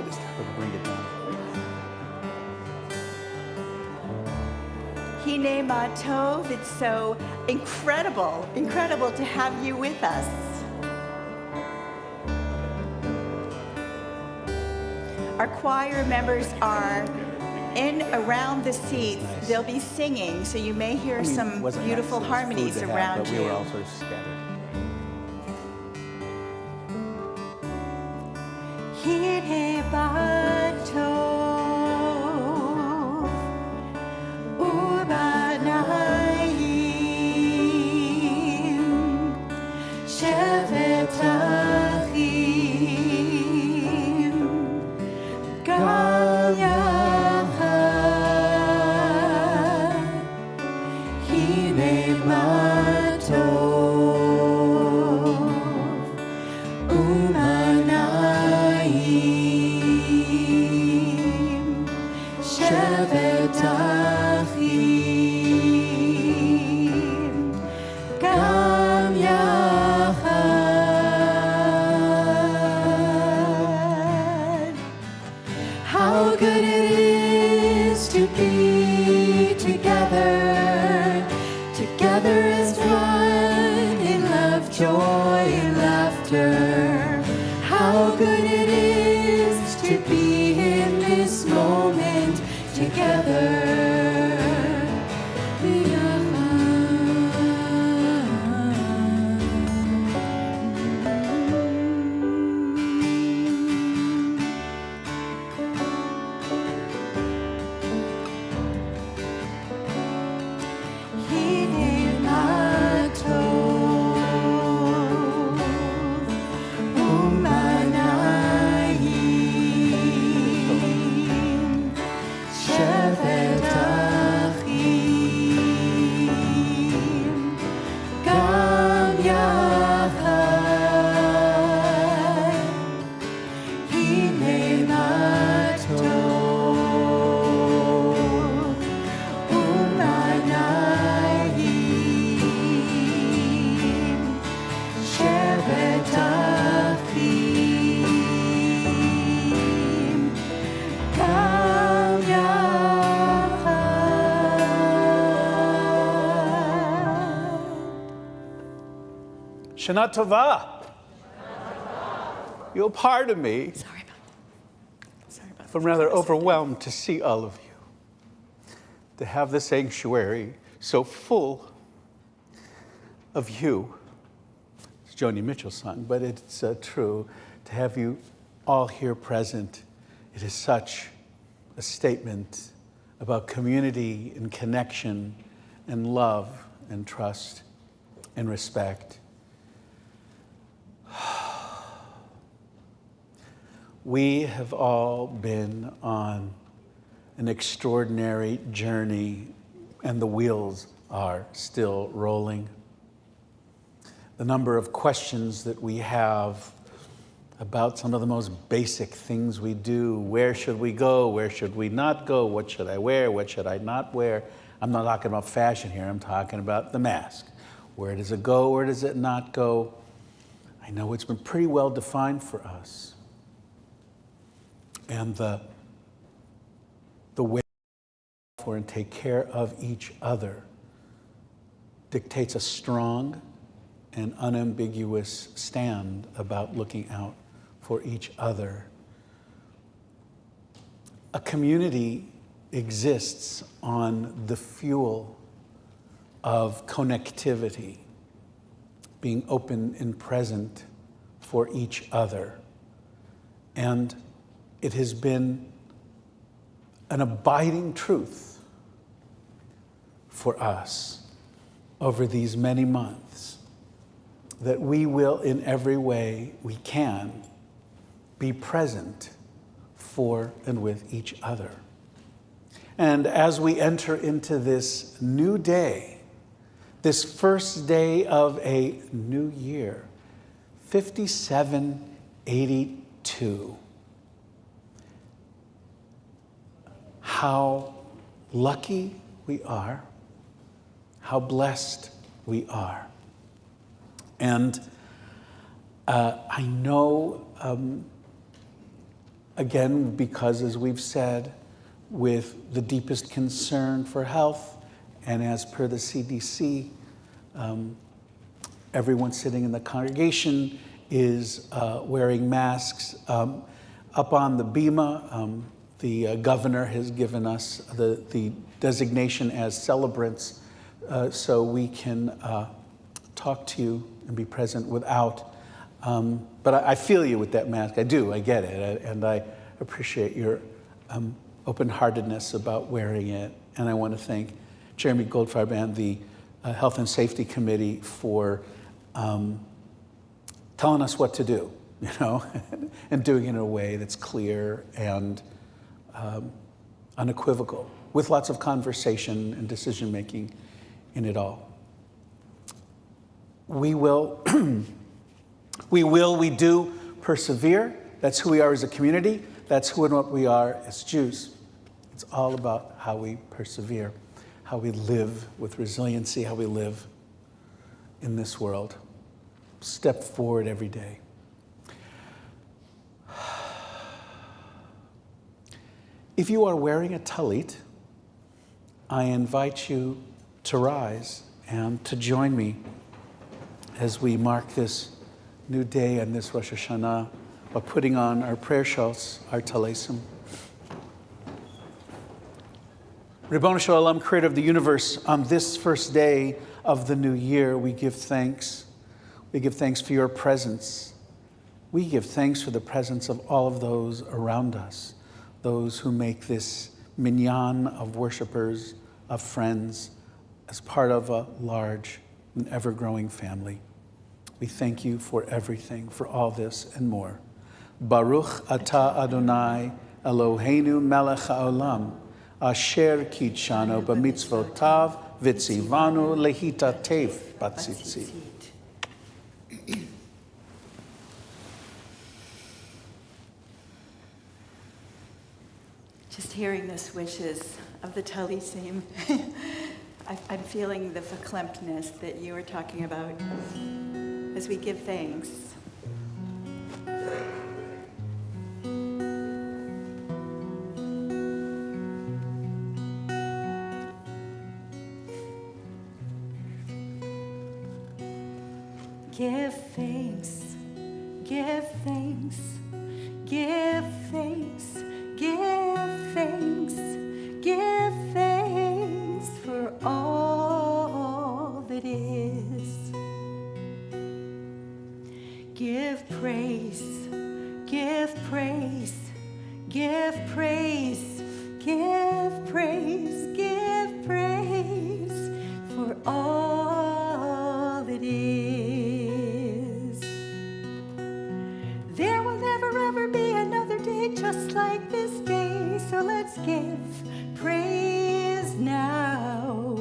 Just bring it down. Hine Ma Tov, it's so incredible to have you with us. Our choir members are in around the seats. Nice. They'll be singing, so you may hear some beautiful harmonies around but you. we were all sort of scattered. Hine Ma Tov, U'banayim, Shevet Achim, Gal Yachad, Hine Ma Tov, U'banayim, Shevet Achim, Gam Yachad. How good it is to be together as one in love, joy, and laughter. How good it is to be in this moment together. Hine Ma Tov, U'banayim, Shevet Achim, Gam Yachad, Hine Ma Tov, U'banayim, Shevet Achim, Gam Yachad. Shana Tova. You'll pardon me Sorry about if I'm rather overwhelmed to see all of you, to have the sanctuary so full of you. It's Joni Mitchell's song, but it's true to have you all here present. It is such a statement about community and connection and love and trust and respect. We have all been on an extraordinary journey, and the wheels are still rolling. The number of questions that we have about some of the most basic things we do. Where should we go? Where should we not go? What should I wear? What should I not wear? I'm not talking about fashion here. I'm talking about the mask. Where does it go? Where does it not go? I know it's been pretty well defined for us. And the way for and take care of each other dictates a strong and unambiguous stand about looking out for each other. A community exists on the fuel of connectivity, being open and present for each other. And it has been an abiding truth for us over these many months that we will, in every way we can, be present for and with each other. And as we enter into this new day, this first day of a new year, 5782, how lucky we are, how blessed we are. And I know Again, because as we've said, with the deepest concern for health, and as per the CDC, everyone sitting in the congregation is wearing masks. Up on the bima, the governor has given us the designation as celebrants, so we can talk to you and be present without. But I feel you with that mask. I do, I get it, and I appreciate your open-heartedness about wearing it. And I want to thank Jeremy Goldfarb and the Health and Safety Committee for telling us what to do, and doing it in a way that's clear and unequivocal, with lots of conversation and decision-making in it all. We do persevere. That's who we are as a community. That's who and what we are as Jews. It's all about how we persevere, how we live with resiliency, how we live in this world. Step forward every day. If you are wearing a talit, I invite you to rise and to join me as we mark this new day and this Rosh Hashanah by putting on our prayer shawls, our talesim. Ribono Shel Olam, creator of the universe, on this first day of the new year, we give thanks. We give thanks for your presence. We give thanks for the presence of all of those around us, those who make this minyan of worshipers, of friends, as part of a large and ever-growing family. We thank you for everything, for all this and more. Baruch atah Adonai Eloheinu melech haolam, asher kitshanu b'mitzvotav v'tzivanu lehitatef batzitzit. Just hearing the swishes of the talisim, I'm feeling the verklemptness that you were talking about as we give thanks. Give thanks, give thanks, give thanks, give thanks, give thanks for all that is. Give praise, give praise, give praise, give praise, give praise for all that is. There will never ever be another day just like this day, so let's give praise now.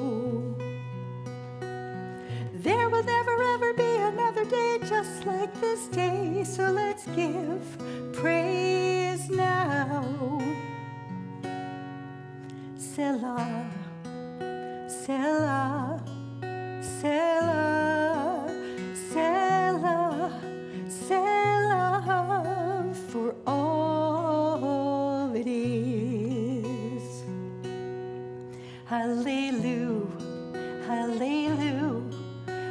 There will never ever be another day just like this day, so let's give praise now. Selah, Selah, Selah, Selah, Selah for all it is. Hallelujah, hallelujah,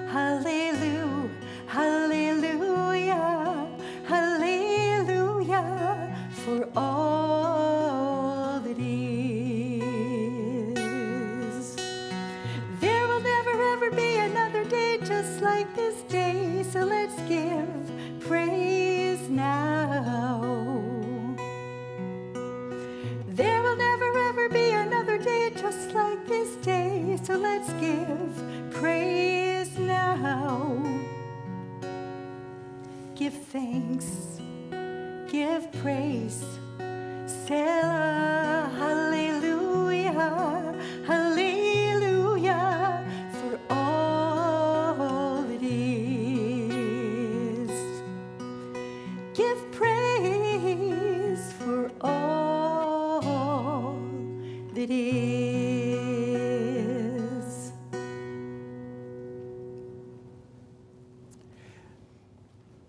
hallelujah, hallelujah, hallelujah for all that is. There will never ever be another day just like this day, so let's give praise now. There will never ever be another day just like this day, so let's give praise now. Give thanks, give praise, Selah, hallelujah, hallelujah for all it is. Give praise for all that is.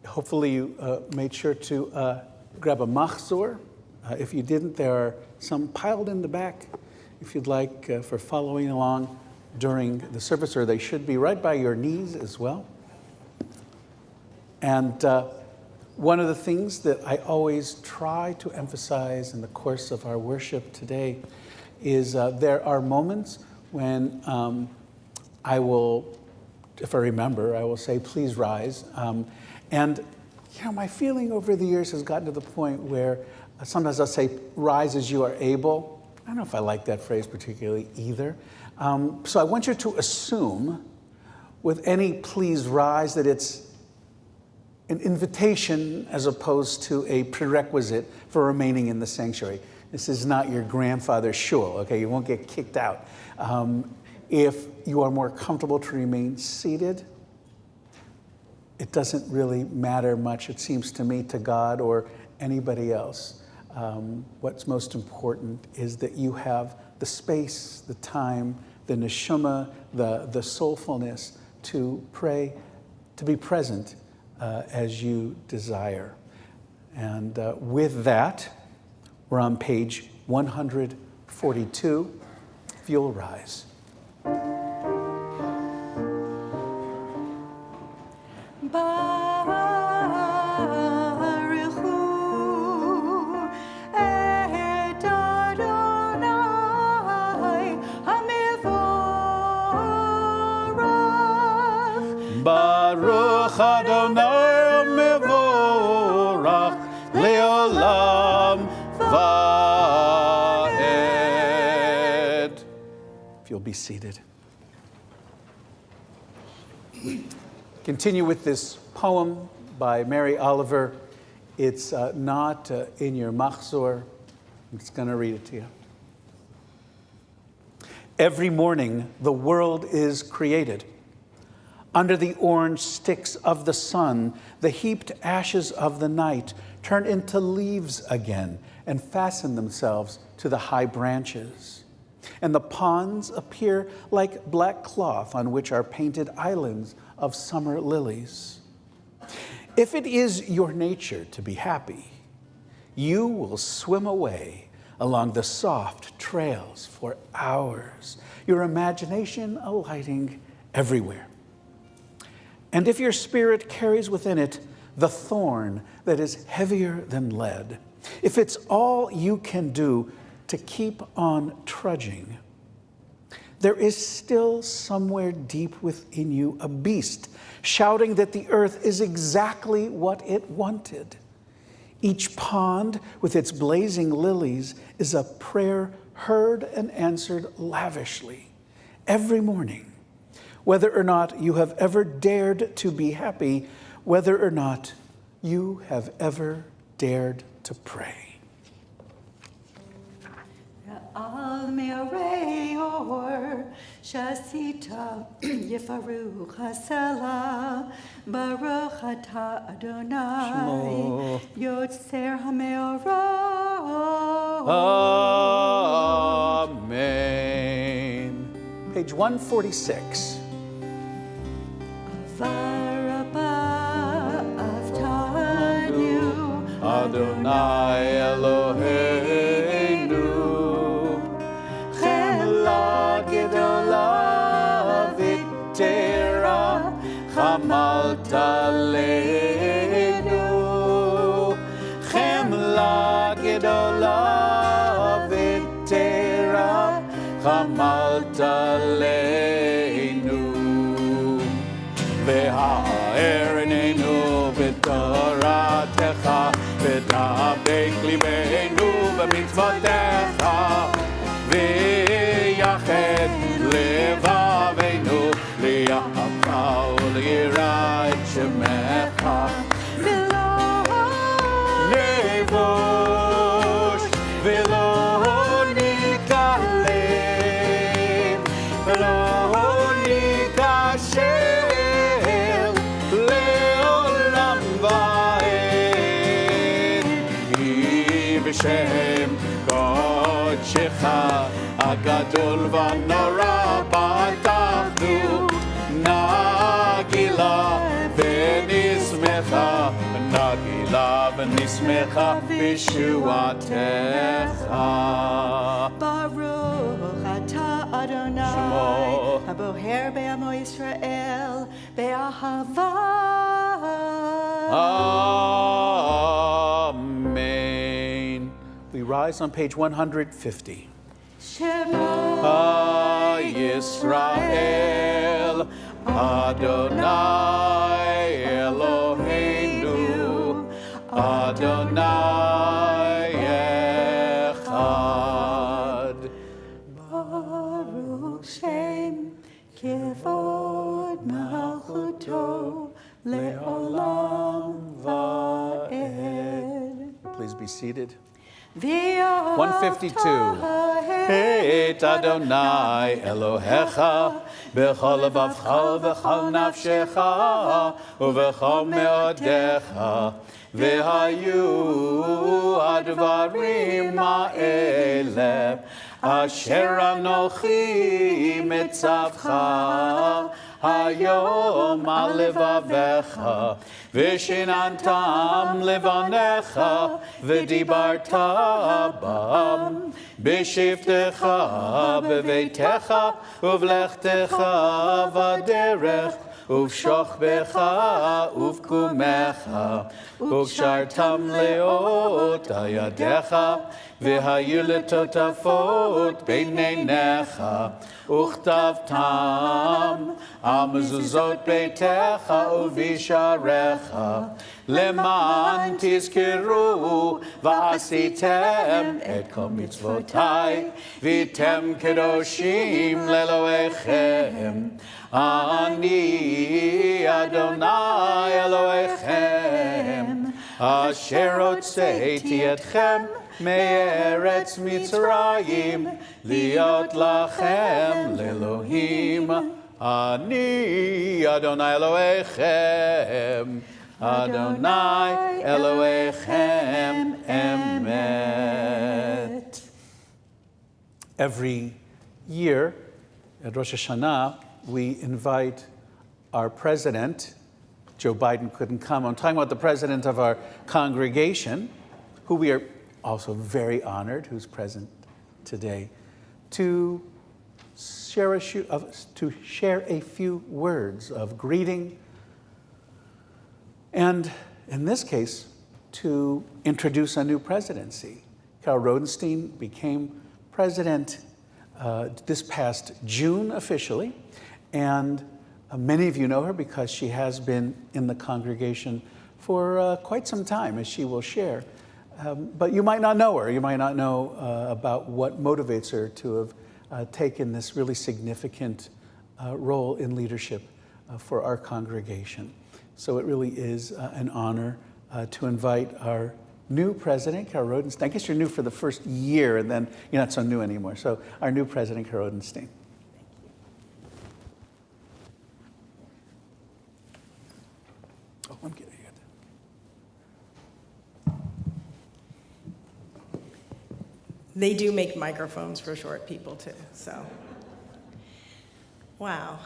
Hopefully you made sure to grab a machzor If you didn't, there are some piled in the back if you'd like for following along during the service, or they should be right by your knees as well. And one of the things that I always try to emphasize in the course of our worship today is there are moments when I will, if I remember, I will say, please rise. And my feeling over the years has gotten to the point where sometimes I'll say, rise as you are able. I don't know if I like that phrase particularly either. So I want you to assume with any please rise that it's an invitation as opposed to a prerequisite for remaining in the sanctuary. This is not your grandfather's shul, okay? You won't get kicked out. If you are more comfortable to remain seated, it doesn't really matter much, it seems to me, to God or anybody else. What's most important is that you have the space, the time, the neshama, the soulfulness to pray, to be present as you desire. And with that, we're on page 142. If you'll rise. Baruch Adonai mevorach leolam vaed. If you'll be seated. Continue with this poem by Mary Oliver. It's not in your machzor. I'm just going to read it to you. Every morning the world is created. Under the orange sticks of the sun, the heaped ashes of the night turn into leaves again and fasten themselves to the high branches. And the ponds appear like black cloth on which are painted islands of summer lilies. If it is your nature to be happy, you will swim away along the soft trails for hours, your imagination alighting everywhere. And if your spirit carries within it the thorn that is heavier than lead, if it's all you can do to keep on trudging, there is still somewhere deep within you a beast shouting that the earth is exactly what it wanted. Each pond with its blazing lilies is a prayer heard and answered lavishly every morning. Whether or not you have ever dared to be happy, whether or not you have ever dared to pray. Al me'areor shasita yefaru chasela baruch ata Adonai yotzer hameorot. Amen. Page 146. Varaba avtanu Adonai Eloheinu Chemla gedola v'tera chamalta leinu Chemla gedola v'tera chamalta leinu V'ha'er einenu b'toratecha v'dabek libeinu b'mitzvotecha v'yached levaveinu li'ahava u'li'yirat shemecha v'lo nevosh v'lo nikalem v'lo nikashem Shem Godshech Agadol v'Nora Batachnu Nagila v'Nismecha Nagila v'Nismecha Necha Bishuatecha. Baruch atah Adonai, Shemo. Haboher be'amo Yisrael, be'ahava. Amen. We rise on page 150. Shema Yisrael, Adonai Eloheinu, Adonai Echad. Baruch Shem Kivod Malchuto Le'olam Va'ed. Please be seated. 152. 152. Et Adonai Elohecha b'chol levavcha v'chol nafshecha uv'chol meodecha v'hayu advarim ha'eleh asher anochi mitzavcha hayom al levavecha v'shinantam levanecha v'dibarta bam b'shivtecha b'veitecha uv'lechtecha v'derech uv'shochbecha uv'kumecha uv'shartam leot ayadecha v'hayu letotafot b'neinecha וכתבתם על מזוזות ביתך ובשעריך למען תזכרו ועשיתם את כל מצוותיי והייתם קדושים לאלוהיכם אני אדוני אלוהיכם אשר הוצאתי אתכם מארץ מצרים להיות לכם לאלוהים אני אדוני אלוהיכם אדוני אלוהיכם אמת. Every year at Rosh Hashanah we invite our president. Joe Biden couldn't come. I'm talking about the president of our congregation, who we are also very honored, who's present today, to share a few words of greeting, and in this case, to introduce a new presidency. Carol Rodenstein became president this past June officially, and many of you know her because she has been in the congregation for quite some time, as she will share. But you might not know her. You might not know about what motivates her to have taken this really significant role in leadership for our congregation. So it really is an honor to invite our new president, Carol Rodenstein. I guess you're new for the first year, and then you're not so new anymore. So our new president, Carol Rodenstein. Oh, I'm kidding. They do make microphones for short people too, so. Wow.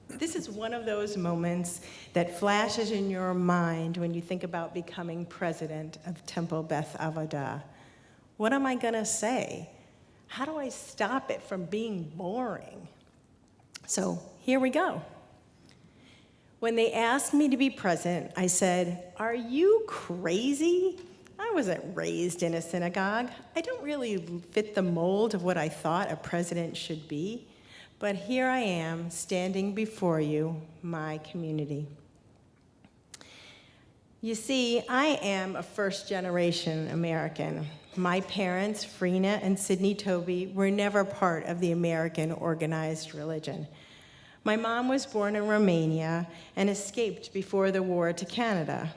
This is one of those moments that flashes in your mind when you think about becoming president of Temple Beth Avodah. What am I gonna say? How do I stop it from being boring? So here we go. When they asked me to be president, I said, "Are you crazy? I wasn't raised in a synagogue. I don't really fit the mold of what I thought a president should be. But here I am, standing before you, my community." You see, I am a first-generation American. My parents, Frina and Sidney Toby, were never part of the American organized religion. My mom was born in Romania and escaped before the war to Canada.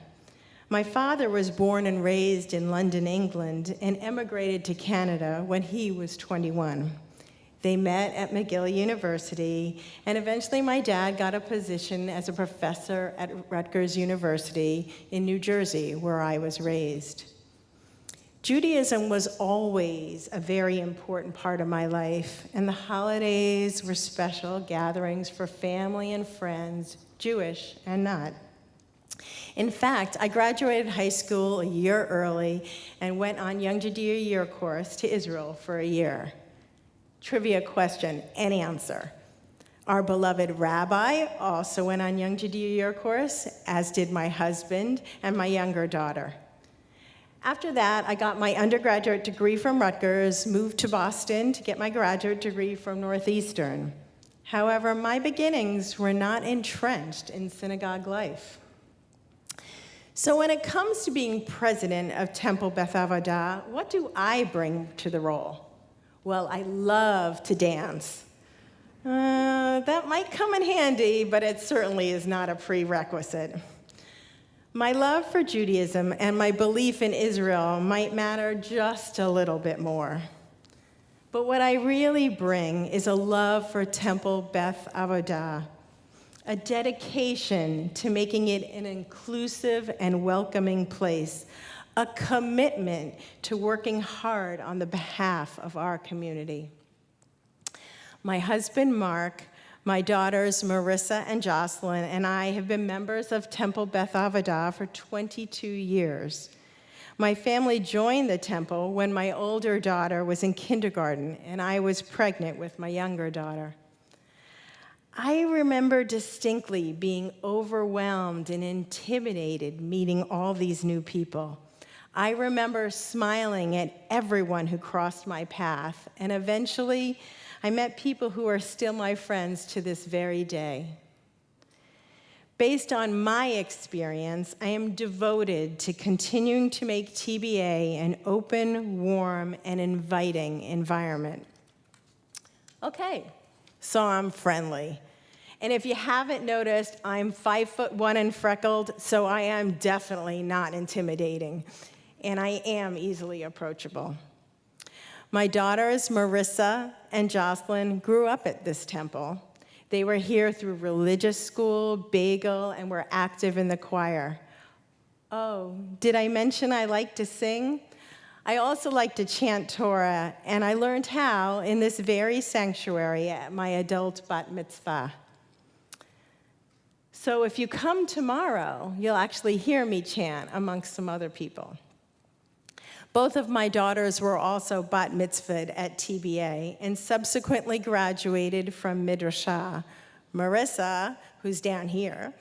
My father was born and raised in London, England, and emigrated to Canada when he was 21. They met at McGill University, and eventually my dad got a position as a professor at Rutgers University in New Jersey, where I was raised. Judaism was always a very important part of my life, and the holidays were special gatherings for family and friends, Jewish and not. In fact, I graduated high school a year early and went on Young Judea Year course to Israel for a year. Trivia question and answer. Our beloved rabbi also went on Young Judea Year course, as did my husband and my younger daughter. After that, I got my undergraduate degree from Rutgers, moved to Boston to get my graduate degree from Northeastern. However, my beginnings were not entrenched in synagogue life. So when it comes to being president of Temple Beth Avodah, what do I bring to the role? Well, I love to dance. That might come in handy, but it certainly is not a prerequisite. My love for Judaism and my belief in Israel might matter just a little bit more. But what I really bring is a love for Temple Beth Avodah, a dedication to making it an inclusive and welcoming place, a commitment to working hard on the behalf of our community. My husband, Mark, my daughters, Marissa and Jocelyn, and I have been members of Temple Beth Avodah for 22 years. My family joined the temple when my older daughter was in kindergarten and I was pregnant with my younger daughter. I remember distinctly being overwhelmed and intimidated meeting all these new people. I remember smiling at everyone who crossed my path, and eventually I met people who are still my friends to this very day. Based on my experience, I am devoted to continuing to make TBA an open, warm, and inviting environment. Okay, so I'm friendly. And if you haven't noticed, I'm 5'1" and freckled, so I am definitely not intimidating. And I am easily approachable. My daughters, Marissa and Jocelyn, grew up at this temple. They were here through religious school, Bagel, and were active in the choir. Oh, did I mention I like to sing? I also like to chant Torah, and I learned how in this very sanctuary at my adult bat mitzvah. So if you come tomorrow, you'll actually hear me chant amongst some other people. Both of my daughters were also bat mitzvahed at TBA and subsequently graduated from Midrashah. Marissa, who's down here,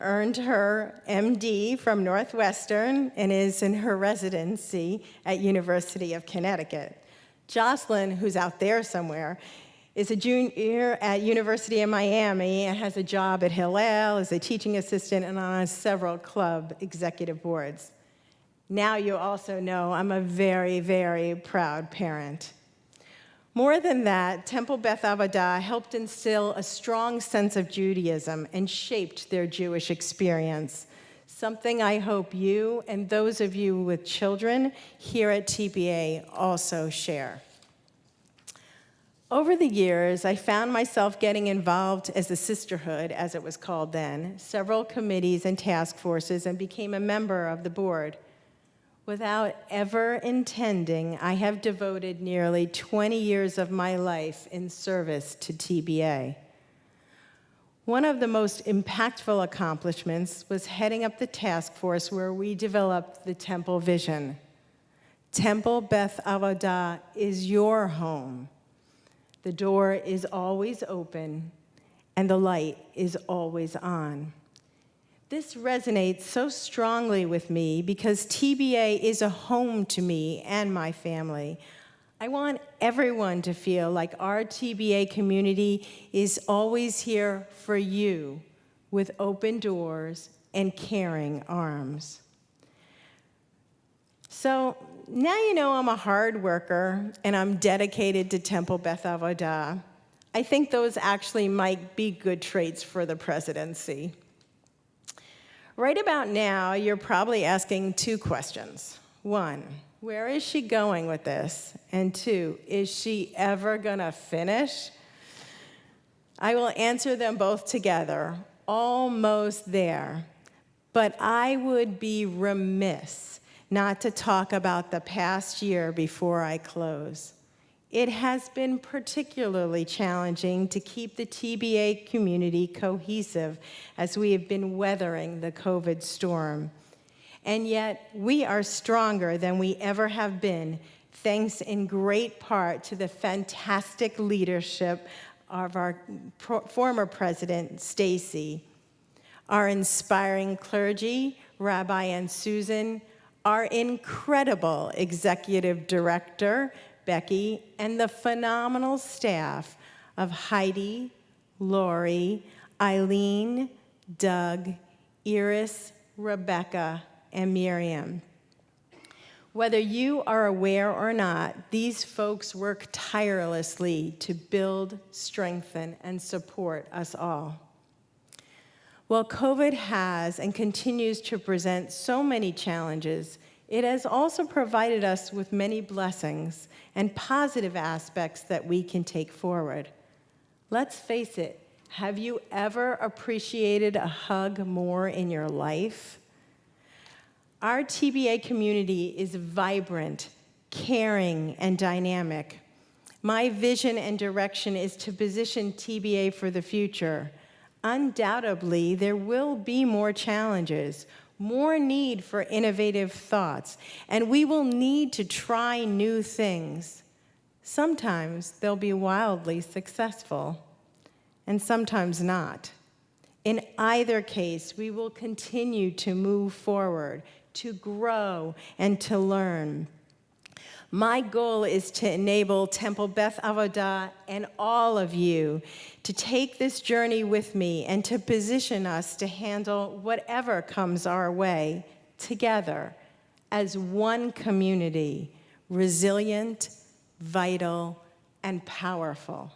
earned her MD from Northwestern and is in her residency at University of Connecticut. Jocelyn, who's out there somewhere, is a junior at University of Miami and has a job at Hillel as a teaching assistant and on several club executive boards. Now you also know I'm a very, very proud parent. More than that, Temple Beth Avodah helped instill a strong sense of Judaism and shaped their Jewish experience, something I hope you and those of you with children here at TBA also share. Over the years, I found myself getting involved as a sisterhood, as it was called then, several committees and task forces, and became a member of the board. Without ever intending, I have devoted nearly 20 years of my life in service to TBA. One of the most impactful accomplishments was heading up the task force where we developed the temple vision. Temple Beth Avodah is your home. The door is always open, and the light is always on. This resonates so strongly with me because TBA is a home to me and my family. I want everyone to feel like our TBA community is always here for you with open doors and caring arms. So now you know I'm a hard worker and I'm dedicated to Temple Beth Avodah. I think those actually might be good traits for the presidency. Right about now, you're probably asking two questions. One, where is she going with this? And two, is she ever gonna finish? I will answer them both together, almost there. But I would be remiss not to talk about the past year before I close. It has been particularly challenging to keep the TBA community cohesive as we have been weathering the COVID storm. And yet, we are stronger than we ever have been, thanks in great part to the fantastic leadership of our former president, Stacy, our inspiring clergy, Rabbi and Susan, our incredible executive director, Becky, and the phenomenal staff of Heidi, Lori, Eileen, Doug, Iris, Rebecca, and Miriam. Whether you are aware or not, these folks work tirelessly to build, strengthen, and support us all. While COVID has and continues to present so many challenges, it has also provided us with many blessings and positive aspects that we can take forward. Let's face it, have you ever appreciated a hug more in your life? Our TBA community is vibrant, caring, and dynamic. My vision and direction is to position TBA for the future. Undoubtedly, there will be more challenges, more need for innovative thoughts, and we will need to try new things. Sometimes they'll be wildly successful, and sometimes not. In either case, we will continue to move forward, to grow, and to learn. My goal is to enable Temple Beth Avodah and all of you to take this journey with me and to position us to handle whatever comes our way together as one community, resilient, vital, and powerful.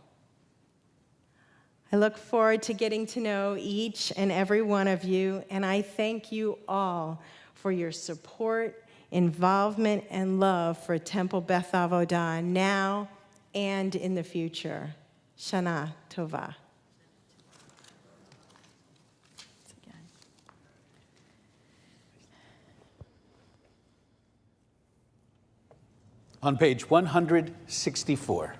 I look forward to getting to know each and every one of you, and I thank you all for your support, involvement, and love for Temple Beth Avodah now and in the future. Shana Tova. On page 164.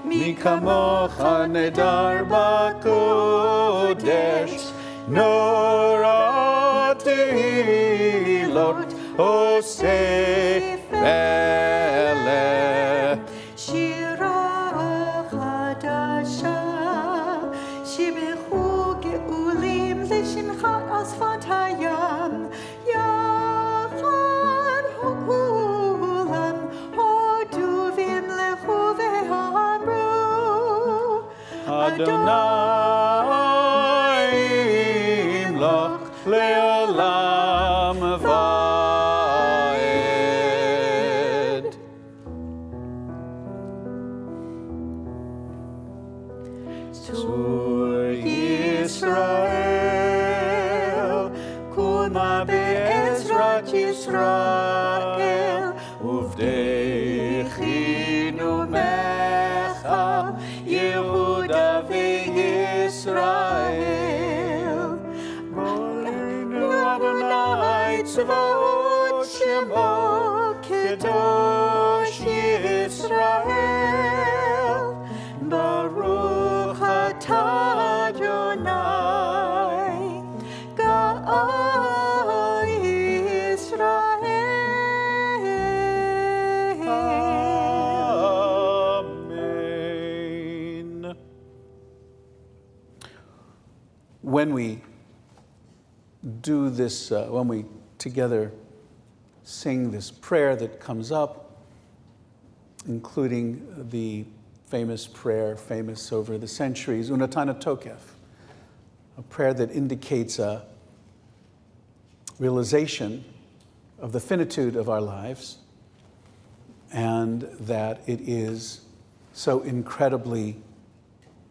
מי כמוך נדר בקודש, נורא תהילות עושה פלא. שירה חדשה, שיבחו גאולים לשמך על שפת הים, יחד כולם הודו וימלכו ואמרו אדוני ימלוך לעולם ועד. צור ישראל, קומה בעזרת ישראל, עובדי חינומך, יהודה וישראל. מולנו אדוני צבאות שמו, קדוש ישראל. ברוך אתה אדוני, גאל ישראל. Amen. When we do this, when we together sing this prayer that comes up, including the famous prayer, famous over the centuries, Unatana Tokef, a prayer that indicates a realization of the finitude of our lives and that it is so incredibly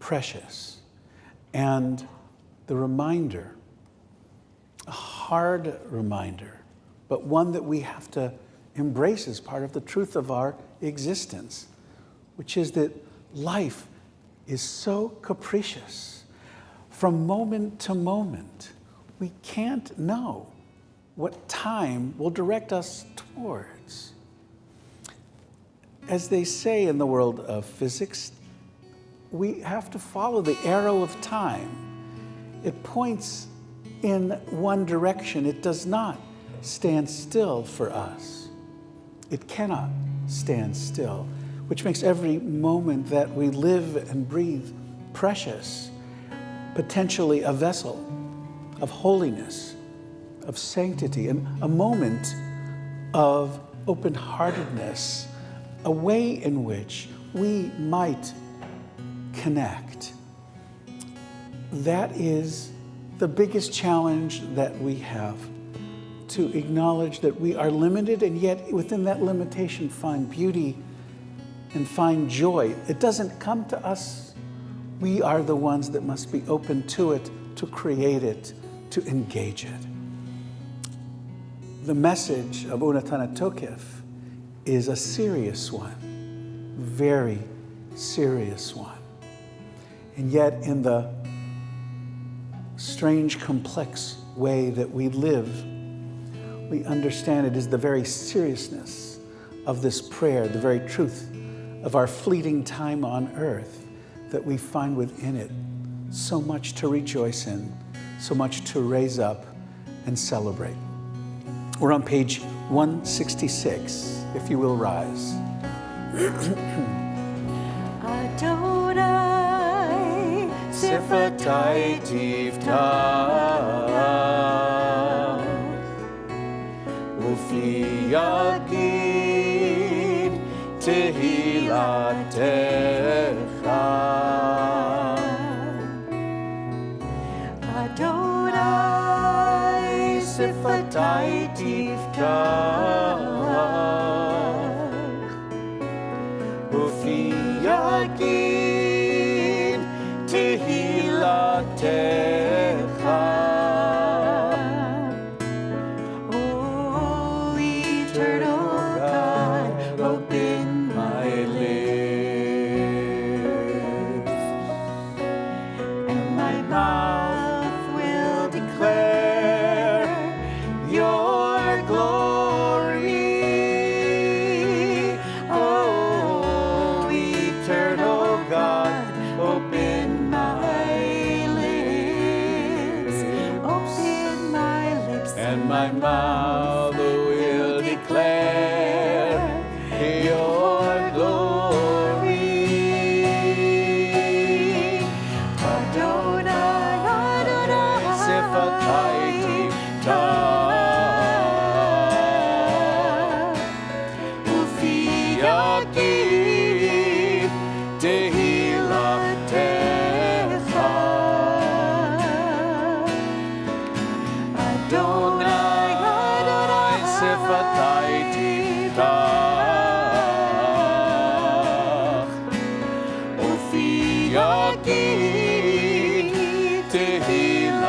precious. And the reminder, a hard reminder, but one that we have to embrace as part of the truth of our existence, which is that life is so capricious. From moment to moment, we can't know what time will direct us towards. As they say in the world of physics, we have to follow the arrow of time. It points in one direction. It does not stand still for us. It cannot stand still, which makes every moment that we live and breathe precious, potentially a vessel of holiness, of sanctity, and a moment of open-heartedness, a way in which we might connect. That is the biggest challenge that we have, to acknowledge that we are limited, and yet within that limitation find beauty and find joy. It doesn't come to us. We are the ones that must be open to it, to create it, to engage it. The message of Unatana Tokef is a serious one, very serious one. And yet in the strange, complex way that we live, we understand it is the very seriousness of this prayer, the very truth of our fleeting time on earth, that we find within it so much to rejoice in, so much to raise up and celebrate. We're on page 166, if you will rise. Adonai, Sifatai tiftach, ufi yagid tehilatecha. Adonai, Sifatai tiftach, ufi yagid tehilatecha. Oh, eternal God, open My lips, and my mouth will declare your glory. Oh, eternal God, open my lips, And my mouth will declare your glory. Adonai, Adonai, Sifatai tiftach, ufi yagid tehilatecha. Adonai, Adonai, Sifatai tiftach, ufi yagid tehilatecha.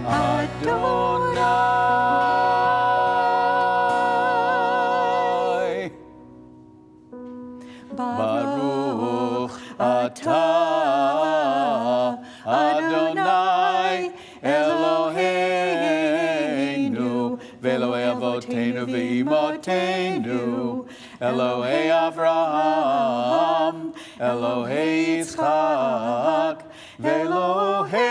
Adonai, Baruch atah Adonai Eloheinu ve'Elohei avoteinu ve'imotenu Elohei Avraham Elohei Yitzchak ve'Elohei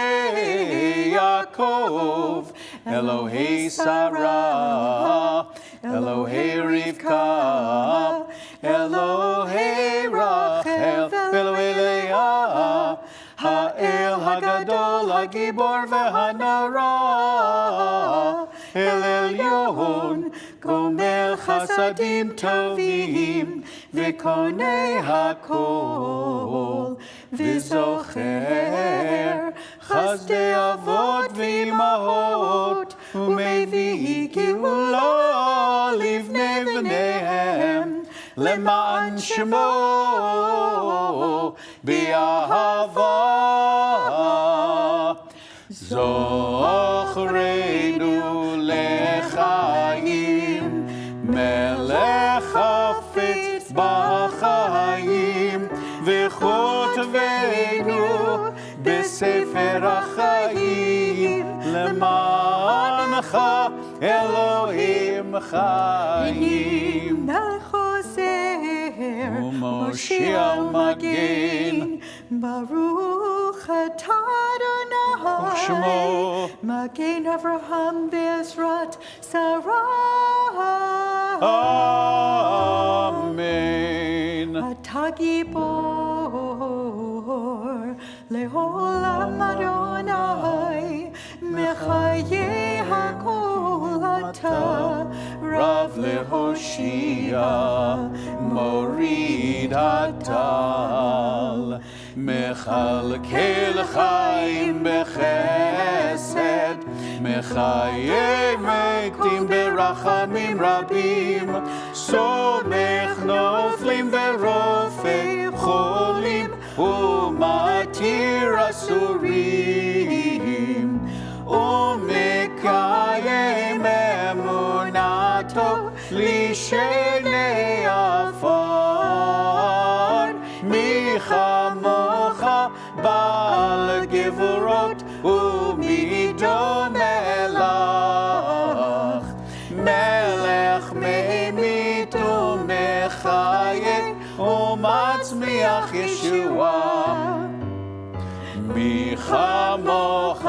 Yaakov Elohei Sarah Elohei Rivka Elohei Rachel Elohei Leah Ha'el Hagadol Hagibor ve'Hanara El Elyon Gomel Chasadim Tovim V'Konei Hakol V'Zocher Chazdei Avot V'Imahot U'Mevii Geula Livnei V'neihem Leman Shemo B'Ahava Zochreinu Lechaim Melech Hafetz B'Chaim V'chol ספר החיים, למענך אלוהים חיים. נחוזר ומושיע מגן, ברוך אתה אדוני, שמו מגן אברהם בעזרת שרה. אמן. אתה גיבור לעולם אדוני, מחיי הכל אתה רב להושיע, מוריד הטל, מכלכל חיים בחסד, מחיי מתים ברחמים רבים, סומך נופלים ורופא חולים, ומתיר אסורים, ומקיים אמונתו לשני עפר. מי כמוך בעל גבורות ומי דומה לך, מלך ממית ומחיה ומצמיח ישועה. מי כמוך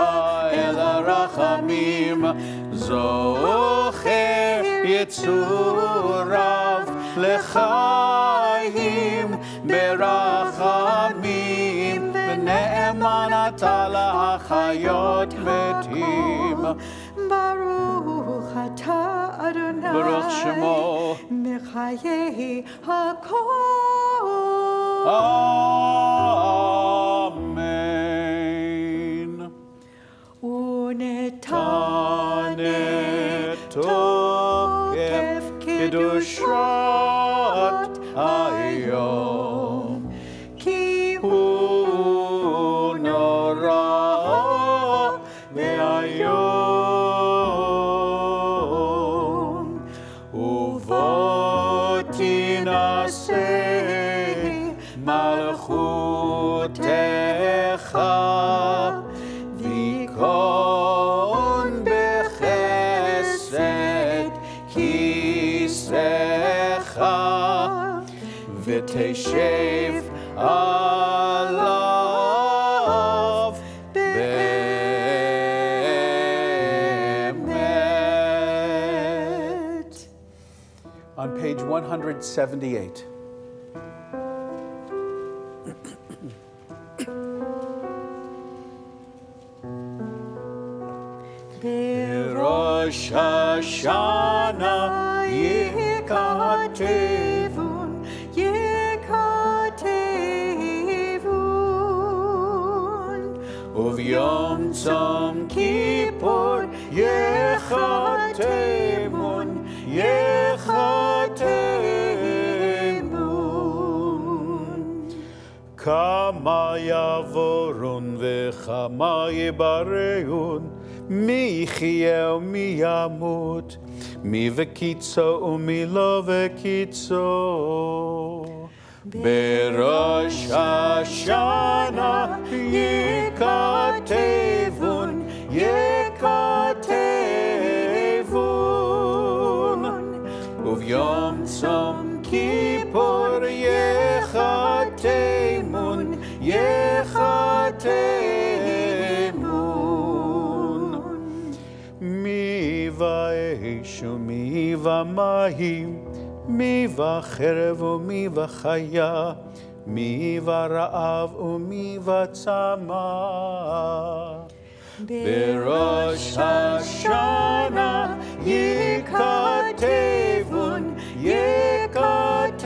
אל הרחמים, זוכר יצוריו לחיים ברחמים, ונאמן אתה להחיות מתים. ברוך אתה אדוני, ברוך שמו מחיי הכל. אמן. ונתן את תוקף קדושת היום, כי הוא נורא והיום, ובוא תנשא מלכותך, ויכון בחסד כיסאך, ותשב עליו באמת. On page 178. בראש השנה יכתבון, יכתבון, וביום צום כיפור יכתבון, יכתבון. כמה יעבורון וכמה יברעון, מי יחיה ומי ימות, מי וקיצו ומי לא וקיצו. בראש השנה יכתבון, יכתבון, וביום צום כיפור יכתבון, יכתבון. מי ואש ומי ומים, מי וחרב ומי וחיה, מי ורעב ומי וצמא. בראש השנה יכתבון, יכתבון,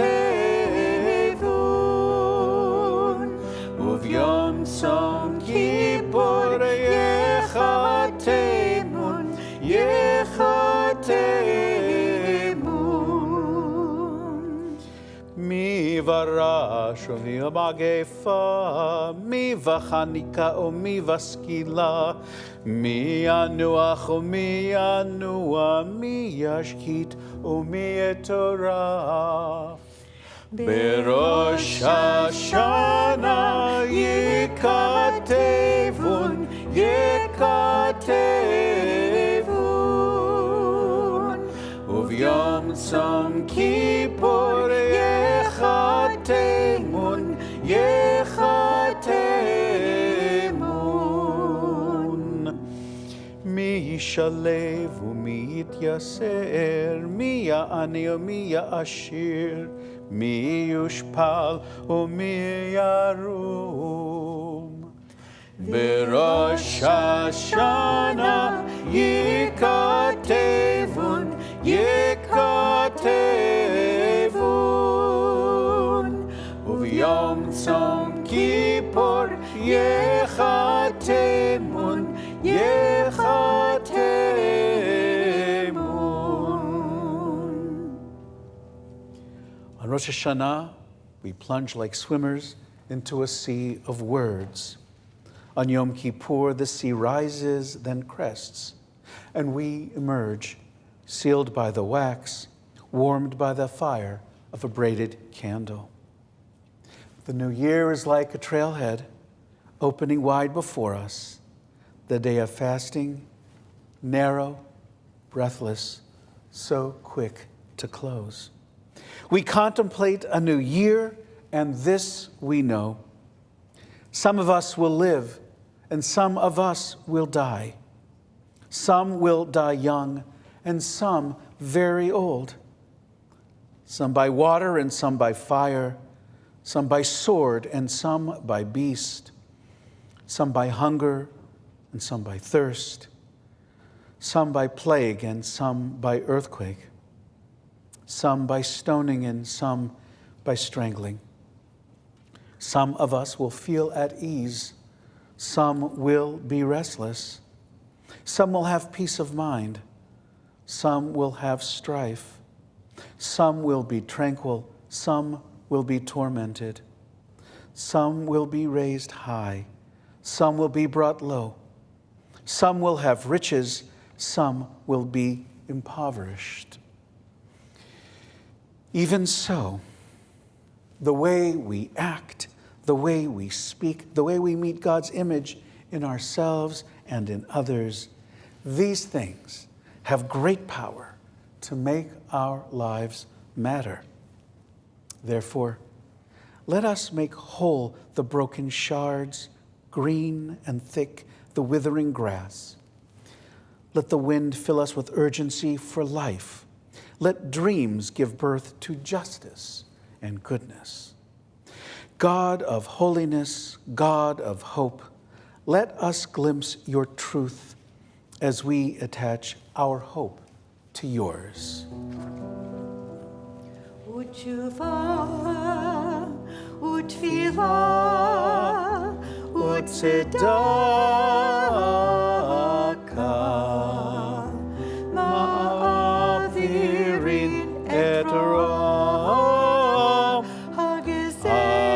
וביום צום כיפור יכתבון, יכתבון. מי ורש ומי מגפה, מי וחניקה ומי וסקילה, מי ינוח ומי ינוע, מי ישקיט ומי יטורף. בראש השנה יכתבון, ישלב ומי יתייסר, מי יעני ומי יעשיר, מי יושפל ומי ירום. בראש השנה ייכתבון, ייכתבון, וביום צום כיפור ייחתמון, ייחתמון. On Rosh Hashanah, we plunge like swimmers into a sea of words. On Yom Kippur, the sea rises, then crests, and we emerge, sealed by the wax, warmed by the fire of a braided candle. The new year is like a trailhead, opening wide before us. The day of fasting, narrow, breathless, so quick to close. We contemplate a new year, and this we know. Some of us will live, and some of us will die. Some will die young, and some very old. Some by water, and some by fire. Some by sword, and some by beast. Some by hunger, and some by thirst. Some by plague, and some by earthquake. Some by stoning, and some by strangling. Some of us will feel at ease. Some will be restless. Some will have peace of mind. Some will have strife. Some will be tranquil. Some will be tormented. Some will be raised high. Some will be brought low. Some will have riches. Some will be impoverished. Even so, the way we act, the way we speak, the way we meet God's image in ourselves and in others, these things have great power to make our lives matter. Therefore, let us make whole the broken shards, green and thick, the withering grass. Let the wind fill us with urgency for life. Let dreams give birth to justice and goodness. God of holiness, God of hope, let us glimpse your truth as we attach our hope to yours. Utshuva, utfilah, Tzedakah, ma'avirin et ra, hagezerah.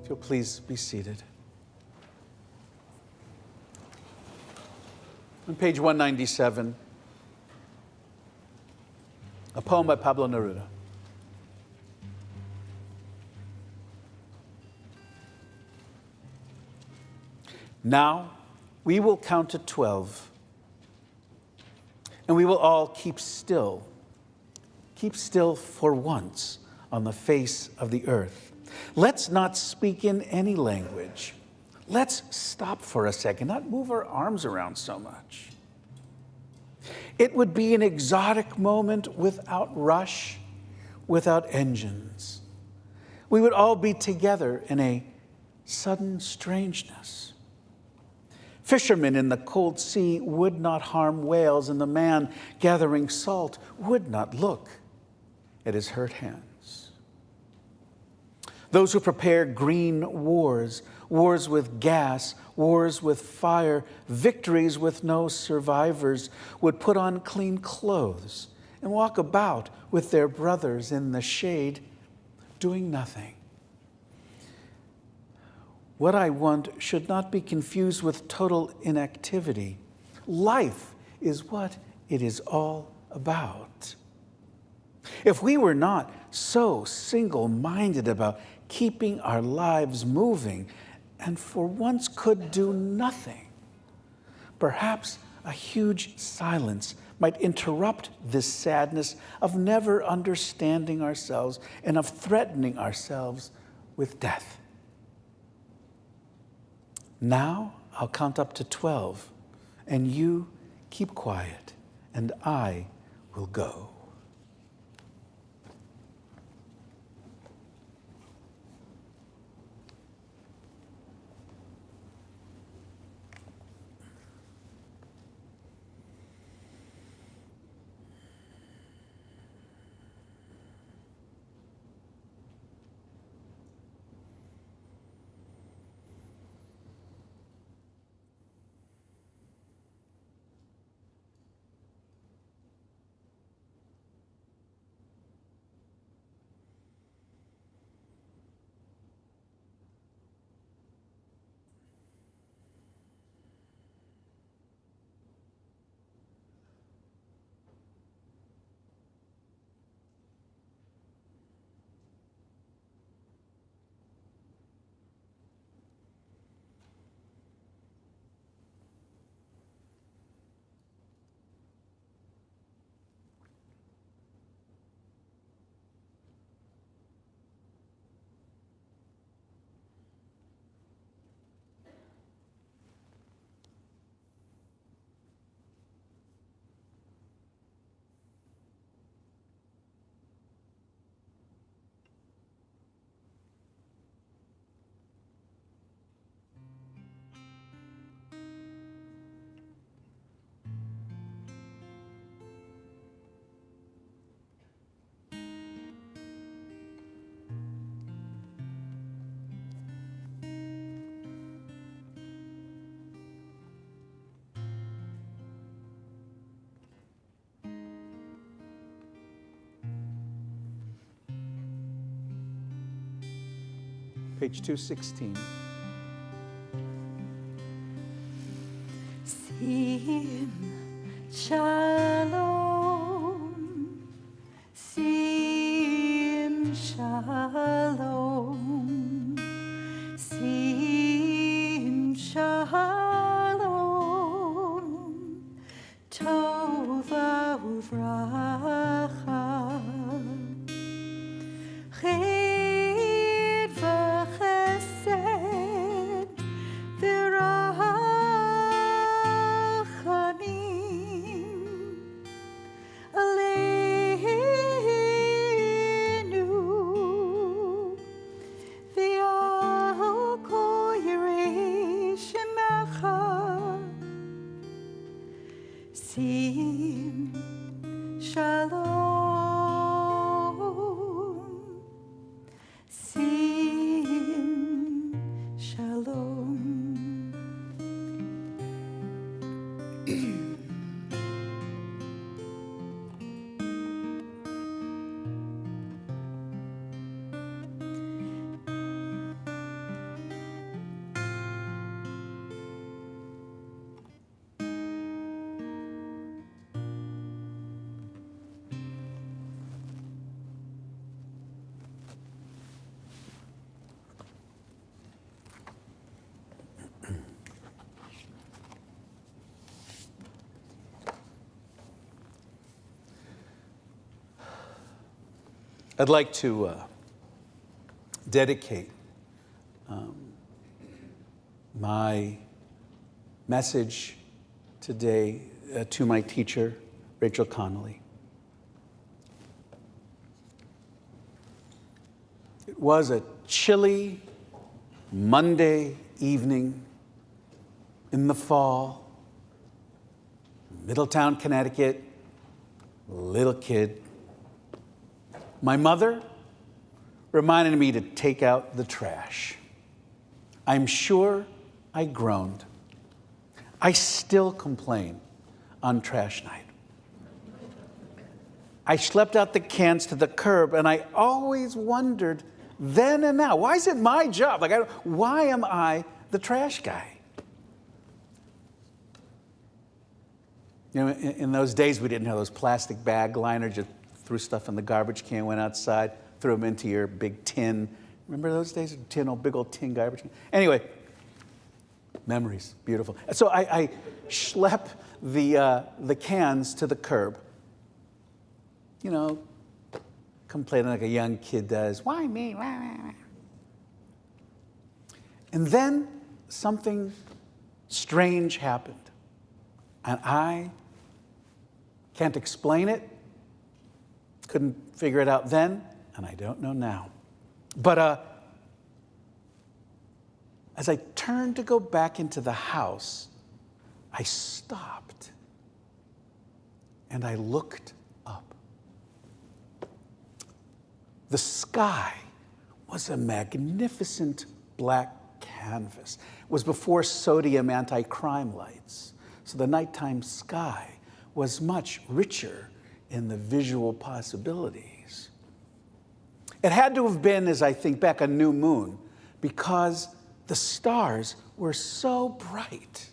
If you'll please be seated. On page 197, a poem by Pablo Neruda. Now we will count to 12, and we will all keep still for once on the face of the earth. Let's not speak in any language. Let's stop for a second, not move our arms around so much. It would be an exotic moment without rush, without engines. We would all be together in a sudden strangeness. Fishermen in the cold sea would not harm whales, and the man gathering salt would not look at his hurt hands. Those who prepare green wars, wars with gas, wars with fire, victories with no survivors, would put on clean clothes and walk about with their brothers in the shade, doing nothing. What I want should not be confused with total inactivity. Life is what it is all about. If we were not so single-minded about keeping our lives moving, and for once could do nothing, perhaps a huge silence might interrupt this sadness of never understanding ourselves and of threatening ourselves with death. Now I'll count up to 12, and you keep quiet, and I will go. Page 216. Sim Shalom, Sim Shalom, Sim Shalom, Tova Uvracha, Chesed v'chesed, v'rachamim, Aleinu, v'al kol yirei shemecha, Sim Shalom, Sim Shalom. I'd like to dedicate my message today to my teacher, Rachel Connolly. It was a chilly Monday evening in the fall, Middletown, Connecticut, little kid. My mother reminded me to take out the trash. I'm sure I groaned. I still complain on trash night. I schlepped out the cans to the curb, and I always wondered then and now, why is it my job? Why am I the trash guy? You know, in those days, we didn't have those plastic bag liners. You threw stuff in the garbage can, went outside, threw them into your big tin. Remember those days? Big old tin garbage can. Anyway, memories, beautiful. So I schlep the cans to the curb. You know, complaining like a young kid does. Why me? And then something strange happened. And I can't explain it, couldn't figure it out then, and I don't know now. But as I turned to go back into the house, I stopped and I looked up. The sky was a magnificent black canvas. It was before sodium anti-crime lights, so the nighttime sky was much richer in the visual possibilities. It had to have been, as I think back, a new moon, because the stars were so bright.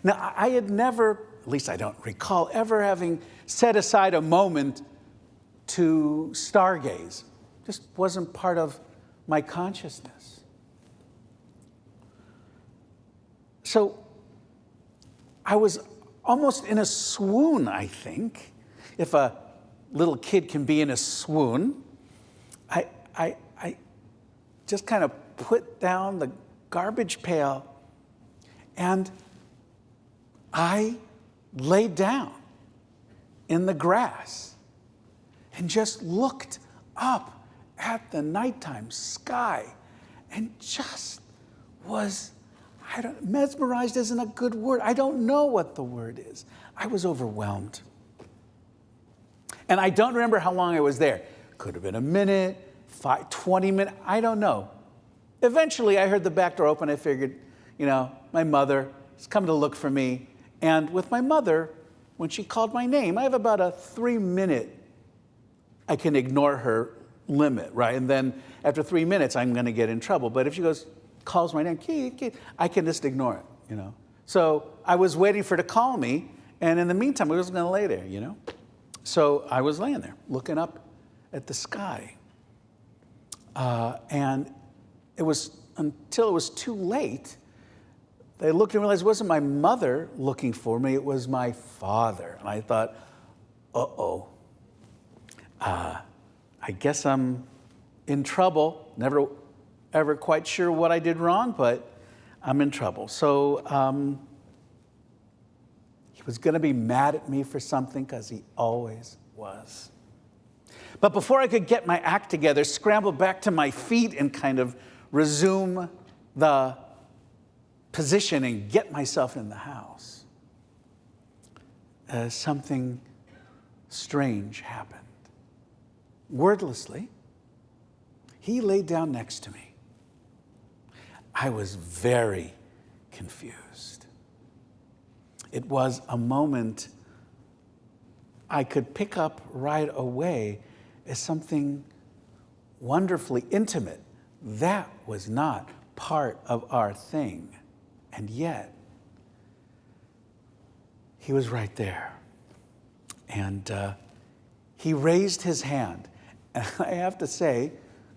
Now, I had never, at least I don't recall, ever having set aside a moment to stargaze. Just wasn't part of my consciousness. So I was almost in a swoon, I think. If a little kid can be in a swoon, I just kind of put down the garbage pail and I laid down in the grass and just looked up at the nighttime sky and just was, mesmerized isn't a good word. I don't know what the word is. I was overwhelmed. And I don't remember how long I was there. Could have been a minute, 20 minutes, I don't know. Eventually, I heard the back door open. I figured, my mother is coming to look for me. And with my mother, when she called my name, I have about a 3-minute, I can ignore her limit, right? And then after 3 minutes, I'm going to get in trouble. But if she calls my name, Keith, I can just ignore it, So I was waiting for her to call me. And in the meantime, I was going to lay there, So I was laying there looking up at the sky. And it was until it was too late, they looked and realized it wasn't my mother looking for me, it was my father. And I thought, I guess I'm in trouble. Never ever quite sure what I did wrong, but I'm in trouble. So he was going to be mad at me for something, because he always was. But before I could get my act together, scramble back to my feet and kind of resume the position and get myself in the house, something strange happened. Wordlessly, he laid down next to me. I was very confused. It was a moment I could pick up right away as something wonderfully intimate. That was not part of our thing. And yet, he was right there. And he raised his hand. And I have to say,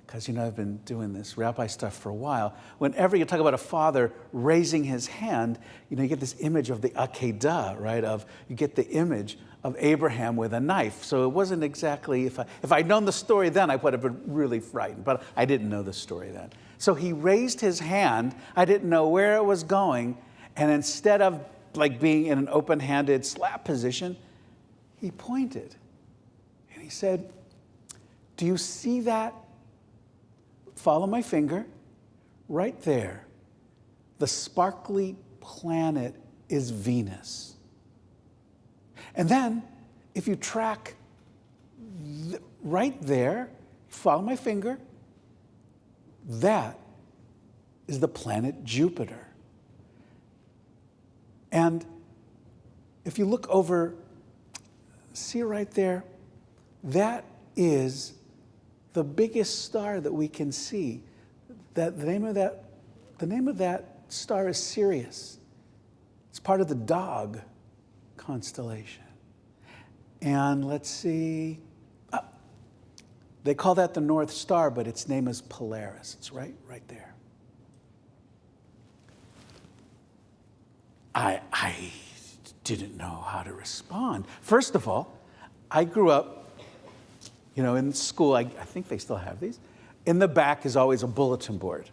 because I've been doing this rabbi stuff for a while, whenever you talk about a father raising his hand, you get this image of the Akedah, right? You get the image of Abraham with a knife. So it wasn't exactly, if I'd known the story then, I would have been really frightened, but I didn't know the story then. So he raised his hand. I didn't know where it was going. And instead of being in an open-handed slap position, he pointed. And he said, "Do you see that? Follow my finger. Right there. The sparkly planet is Venus. And then, if you track right there, follow my finger, that is the planet Jupiter. And if you look over, see right there, that is the biggest star that we can see. The name of that star is Sirius. It's part of the Dog constellation. And let's see, they call that the North Star, but its name is Polaris. It's right there. I didn't know how to respond. First of all, I grew up, in school, I think they still have these. In the back is always a bulletin board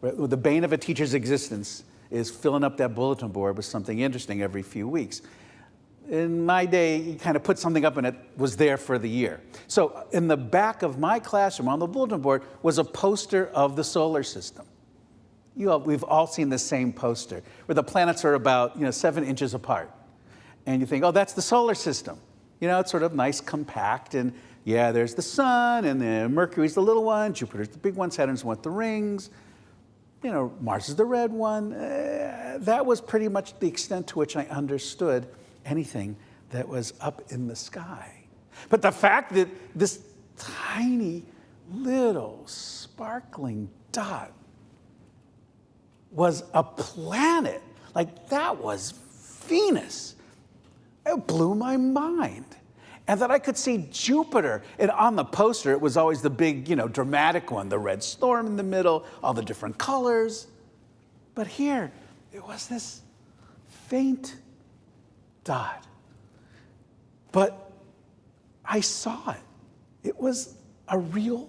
The bane of a teacher's existence is filling up that bulletin board with something interesting every few weeks. In my day, you kind of put something up and it was there for the year. So in the back of my classroom on the bulletin board was a poster of the solar system. We've all seen the same poster where the planets are about 7 inches apart. And you think, oh, that's the solar system. It's sort of nice, compact, and yeah, there's the sun, and then Mercury's the little one, Jupiter's the big one, Saturn's one with the rings, Mars is the red one. That was pretty much the extent to which I understood anything that was up in the sky. But the fact that this tiny, little, sparkling dot was a planet, like that was Venus, it blew my mind. And that I could see Jupiter. And on the poster, it was always the big, dramatic one, the red storm in the middle, all the different colors. But here, it was this faint dot. But I saw it. It was a real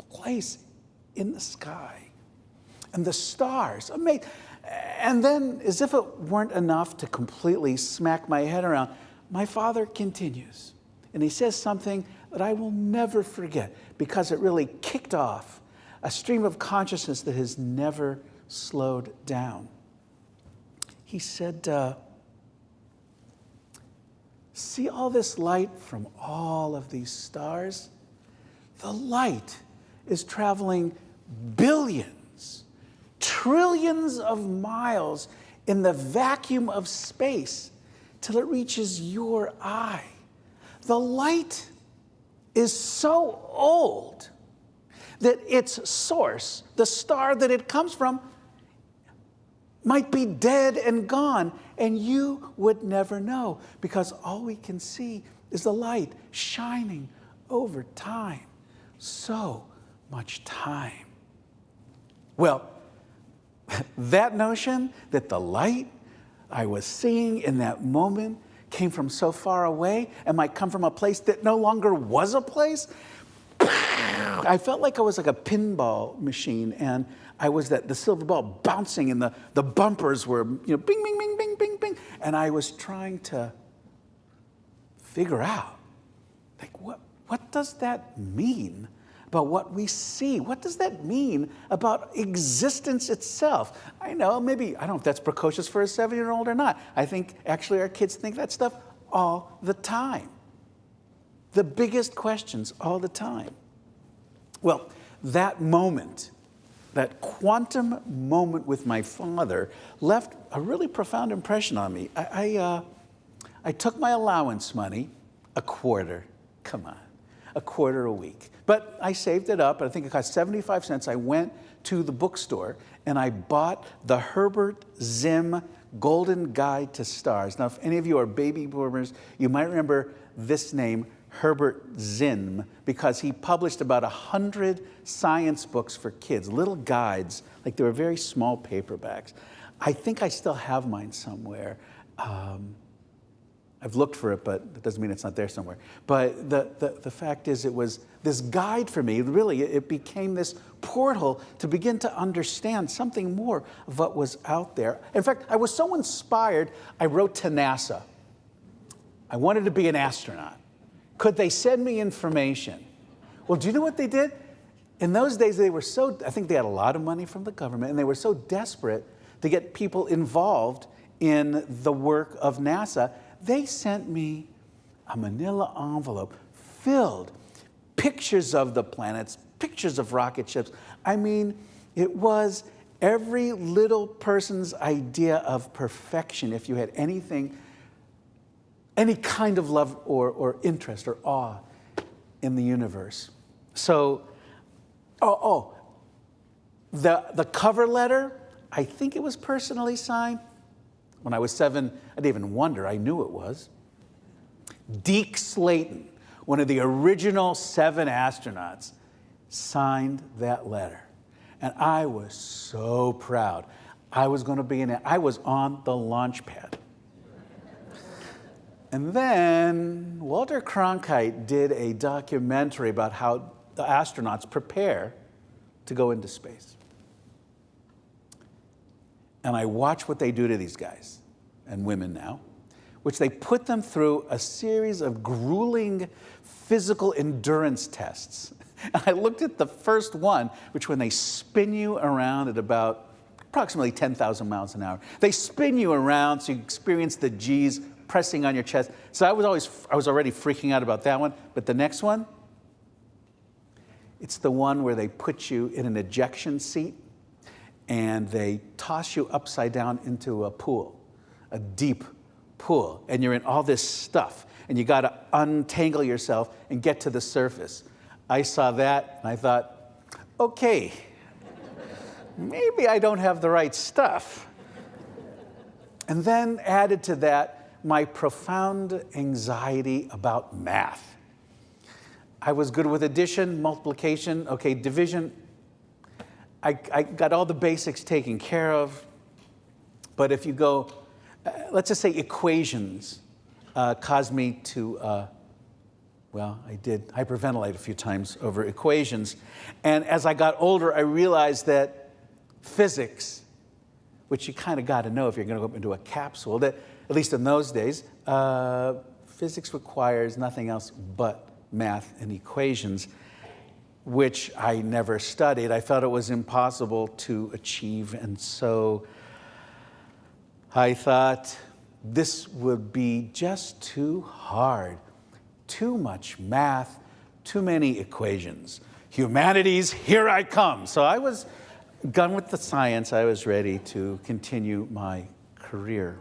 place in the sky. And the stars, amazing. And then, as if it weren't enough to completely smack my head around, my father continues. And he says something that I will never forget because it really kicked off a stream of consciousness that has never slowed down. He said, see all this light from all of these stars? The light is traveling billions, trillions of miles in the vacuum of space till it reaches your eye. The light is so old that its source, the star that it comes from, might be dead and gone, and you would never know because all we can see is the light shining over time. So much time. Well, that notion that the light I was seeing in that moment came from so far away and might come from a place that no longer was a place, I felt like I was like a pinball machine, and I was the silver ball bouncing, and the bumpers were, bing, bing, bing, bing, bing, bing. And I was trying to figure out, like, what does that mean about what we see? What does that mean about existence itself? I know, maybe, I don't know if that's precocious for a 7-year-old or not. I think actually our kids think that stuff all the time. The biggest questions all the time. Well, that moment, that quantum moment with my father left a really profound impression on me. I took my allowance money, a quarter a week. But I saved it up, and I think it cost 75 cents. I went to the bookstore, and I bought the Herbert Zim Golden Guide to Stars. Now, if any of you are baby boomers, you might remember this name, Herbert Zim, because he published about 100 science books for kids, little guides, like they were very small paperbacks. I think I still have mine somewhere. I've looked for it, but that doesn't mean it's not there somewhere. But the fact is, it was this guide for me. Really, it became this portal to begin to understand something more of what was out there. In fact, I was so inspired, I wrote to NASA. I wanted to be an astronaut. Could they send me information? Well, do you know what they did? In those days, they were I think they had a lot of money from the government, and they were so desperate to get people involved in the work of NASA. They sent me a manila envelope filled, pictures of the planets, pictures of rocket ships. I mean, it was every little person's idea of perfection. If you had anything, any kind of love or interest or awe in the universe. So, the cover letter, I think it was personally signed. When I was 7, I didn't even wonder. I knew it was. Deke Slayton, one of the original 7 astronauts, signed that letter. And I was so proud. I was going to be I was on the launch pad. And then Walter Cronkite did a documentary about how the astronauts prepare to go into space. and I watch what they do to these guys and women now, which they put them through a series of grueling physical endurance tests. And I looked at the first one, which when they spin you around at about approximately 10,000 miles an hour. They spin you around so you experience the G's pressing on your chest. So I was already freaking out about that one. But the next one, it's the one where they put you in an ejection seat and they toss you upside down into a pool, a deep pool, and you're in all this stuff, and you got to untangle yourself and get to the surface. I saw that, and I thought, okay, maybe I don't have the right stuff. And then added to that, my profound anxiety about math. I was good with addition, multiplication, okay, division. I got all the basics taken care of. But if you go, let's just say equations caused me to, well, I did hyperventilate a few times over equations. And as I got older, I realized that physics, which you kind of got to know if you're going to go up into a capsule, that at least in those days, physics requires nothing else but math and equations, which I never studied. I felt it was impossible to achieve, and so I thought this would be just too hard. Too much math, too many equations. Humanities, here I come. So I was done with the science. I was ready to continue my career.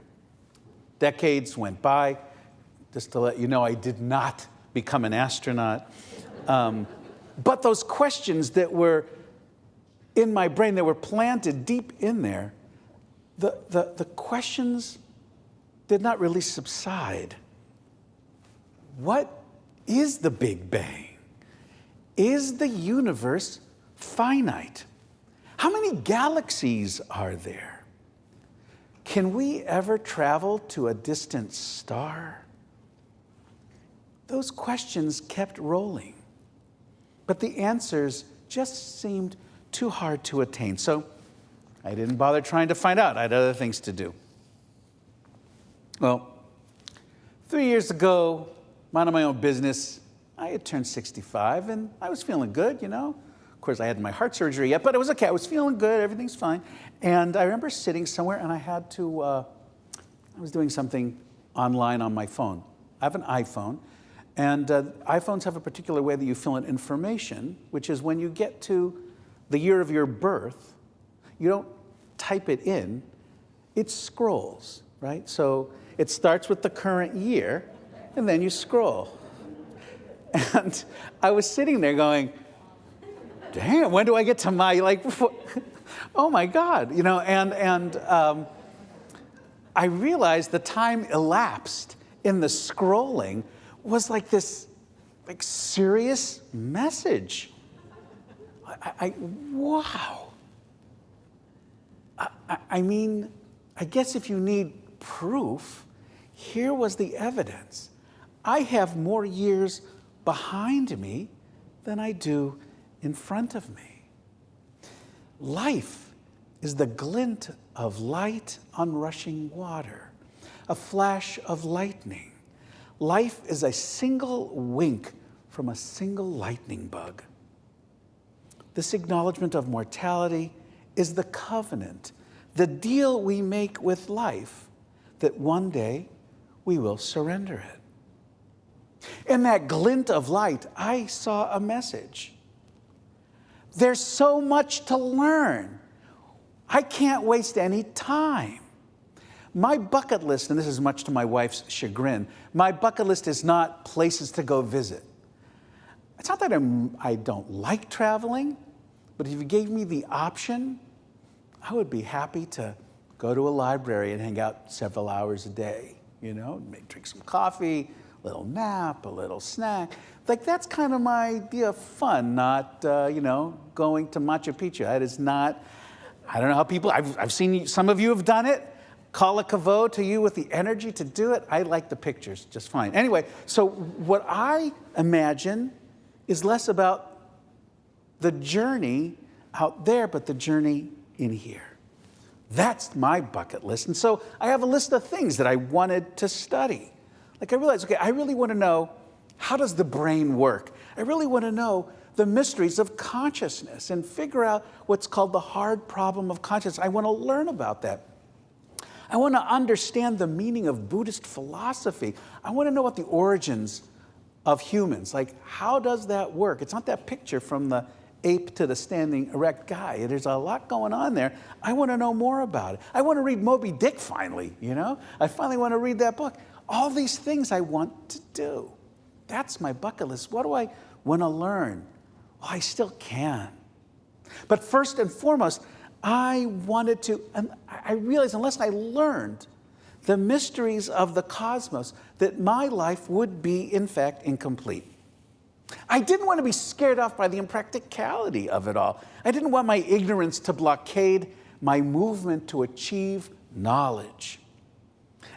Decades went by. Just to let you know, I did not become an astronaut. But those questions that were in my brain, that were planted deep in there, the questions did not really subside. What is the Big Bang? Is the universe finite? How many galaxies are there? Can we ever travel to a distant star? Those questions kept rolling, but the answers just seemed too hard to attain. So I didn't bother trying to find out. I had other things to do. Well, 3 years ago, minding my own business, I had turned 65, and I was feeling good, you know. Of course, I hadn't my heart surgery yet, but it was okay. I was feeling good. Everything's fine. And I remember sitting somewhere, and I had to, I was doing something online on my phone. I have an iPhone, and iPhones have a particular way that you fill in information, which is when you get to the year of your birth, you don't type it in, it scrolls, right? So it starts with the current year, and then you scroll. And I was sitting there going, damn, when do I get to my, like, oh my God, you know, and I realized the time elapsed in the scrolling was like this, like, serious message. Wow. I mean, I guess if you need proof, here was the evidence. I have more years behind me than I do in front of me. Life is the glint of light on rushing water, a flash of lightning. Life is a single wink from a single lightning bug. This acknowledgement of mortality is the covenant, the deal we make with life, that one day we will surrender it. In that glint of light, I saw a message. There's so much to learn. I can't waste any time. My bucket list, and this is much to my wife's chagrin, my bucket list is not places to go visit. It's not that I don't like traveling, but if you gave me the option, I would be happy to go to a library and hang out several hours a day, you know, drink some coffee, a little nap, a little snack. Like, that's kind of my idea of fun, not, you know, going to Machu Picchu. That is not, I don't know how people, I've seen some of you have done it. Call a kavod to you with the energy to do it. I like the pictures just fine. Anyway, so what I imagine is less about the journey out there, but the journey in here. That's my bucket list. And so I have a list of things that I wanted to study. Like I realized, okay, I really want to know, how does the brain work? I really want to know the mysteries of consciousness and figure out what's called the hard problem of consciousness. I want to learn about that. I want to understand the meaning of Buddhist philosophy. I want to know what the origins of humans, like how does that work? It's not that picture from the ape to the standing erect guy. There's a lot going on there. I want to know more about it. I want to read Moby Dick finally, I finally want to read that book. All these things I want to do. That's my bucket list. What do I want to learn? Well, I still can. But first and foremost, I wanted to, and I realized unless I learned the mysteries of the cosmos, that my life would be, in fact, incomplete. I didn't want to be scared off by the impracticality of it all. I didn't want my ignorance to blockade my movement to achieve knowledge.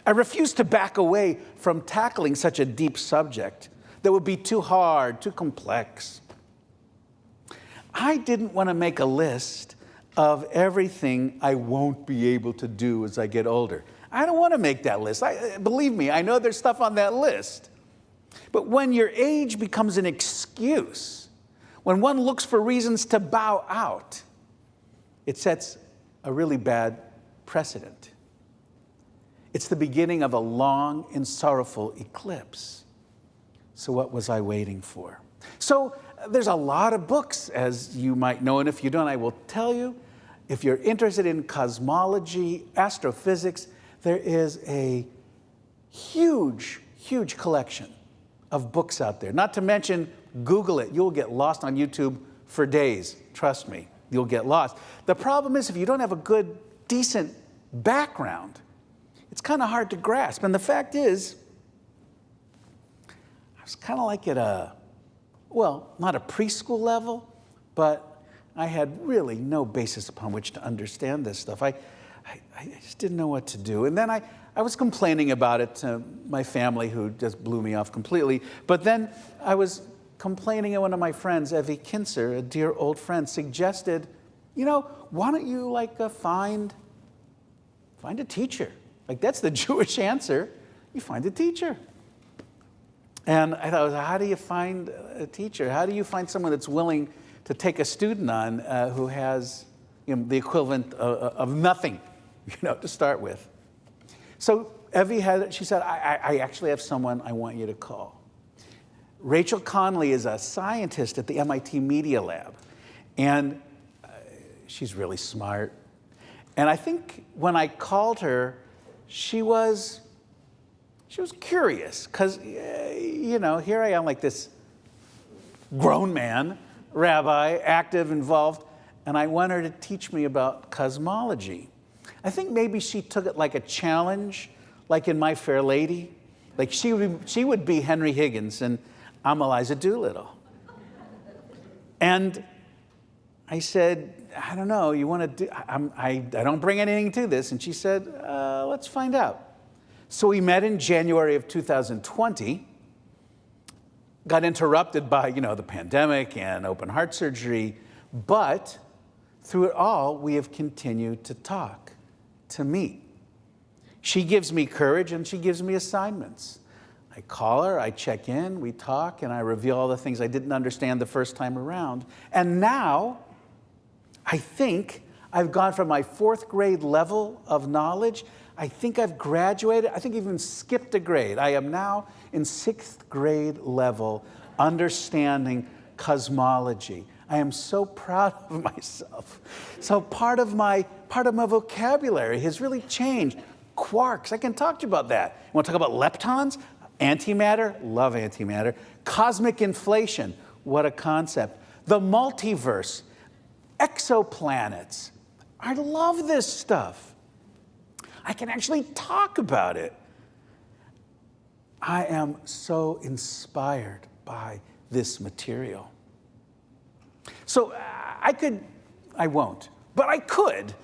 I refused to back away from tackling such a deep subject that would be too hard, too complex. I didn't want to make a list of everything I won't be able to do as I get older. I don't want to make that list. Believe me, I know there's stuff on that list. But when your age becomes an excuse, when one looks for reasons to bow out, it sets a really bad precedent. It's the beginning of a long and sorrowful eclipse. So what was I waiting for? So there's a lot of books, as you might know, and if you don't, I will tell you. If you're interested in cosmology, astrophysics, there is a huge, huge collection of books out there. Not to mention, Google it. You'll get lost on YouTube for days. Trust me, you'll get lost. The problem is if you don't have a good, decent background, it's kind of hard to grasp. And the fact is, I was kind of like at not a preschool level, but I had really no basis upon which to understand this stuff. I just didn't know what to do. And then I was complaining about it to my family, who just blew me off completely. But then I was complaining, and one of my friends, Evie Kinzer, a dear old friend, suggested, why don't you find a teacher? That's the Jewish answer. You find a teacher. And I thought, how do you find a teacher? How do you find someone that's willing to take a student on who has the equivalent of nothing, to start with? So Evie she said, I actually have someone I want you to call. Rachel Conley is a scientist at the MIT Media Lab. And she's really smart. And I think when I called her, she was curious, because, here I am, like this grown man, rabbi, active, involved, and I want her to teach me about cosmology. I think maybe she took it like a challenge, like in My Fair Lady. Like she would be Henry Higgins, and I'm Eliza Doolittle. And I said, I don't know, you want to do, I don't bring anything to this. And she said, let's find out. So we met in January of 2020, got interrupted by, the pandemic and open heart surgery, but through it all, we have continued to talk, to meet. She gives me courage and she gives me assignments. I call her, I check in, we talk, and I reveal all the things I didn't understand the first time around. And now, I think I've gone from my 4th grade level of knowledge. I think I've graduated. I think even skipped a grade. I am now in 6th grade level, understanding cosmology. I am so proud of myself. So part of my vocabulary has really changed. Quarks, I can talk to you about that. You want to talk about leptons? Antimatter, love antimatter. Cosmic inflation, what a concept. The multiverse, exoplanets. I love this stuff. I can actually talk about it. I am so inspired by this material. So I won't, but I could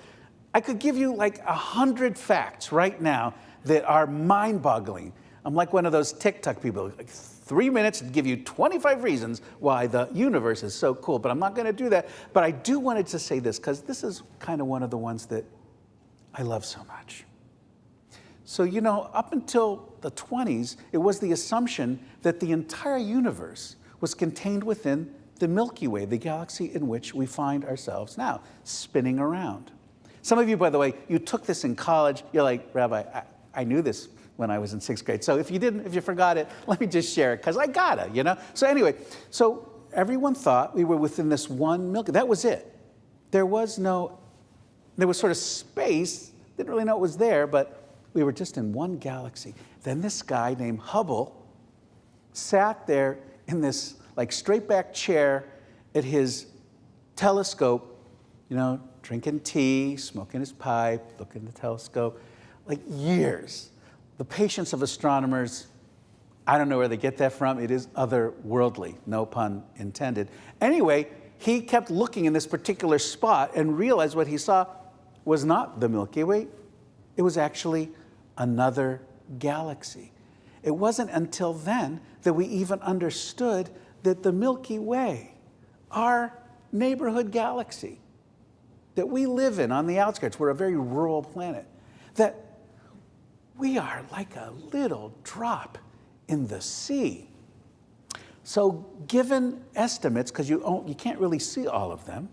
give you like 100 facts right now that are mind-boggling. I'm like one of those TikTok people, like 3 minutes to give you 25 reasons why the universe is so cool, but I'm not going to do that. But I do wanted to say this, because this is kind of one of the ones that I love so much. So, up until the 20s, it was the assumption that the entire universe was contained within the Milky Way, the galaxy in which we find ourselves now, spinning around. Some of you, by the way, you took this in college. You're like, Rabbi, I knew this when I was in 6th grade. So if you forgot it, let me just share it, because I gotta, So anyway, everyone thought we were within this one Milky Way. That was it. There was sort of space, didn't really know it was there, but we were just in one galaxy. Then this guy named Hubble sat there in this straight back chair at his telescope, drinking tea, smoking his pipe, looking at the telescope, years. The patience of astronomers, I don't know where they get that from. It is otherworldly, no pun intended. Anyway, he kept looking in this particular spot and realized what he saw was not the Milky Way. It was actually another galaxy. It wasn't until then that we even understood that the Milky Way, our neighborhood galaxy that we live in on the outskirts, we're a very rural planet, that we are like a little drop in the sea. So given estimates, because you can't really see all of them,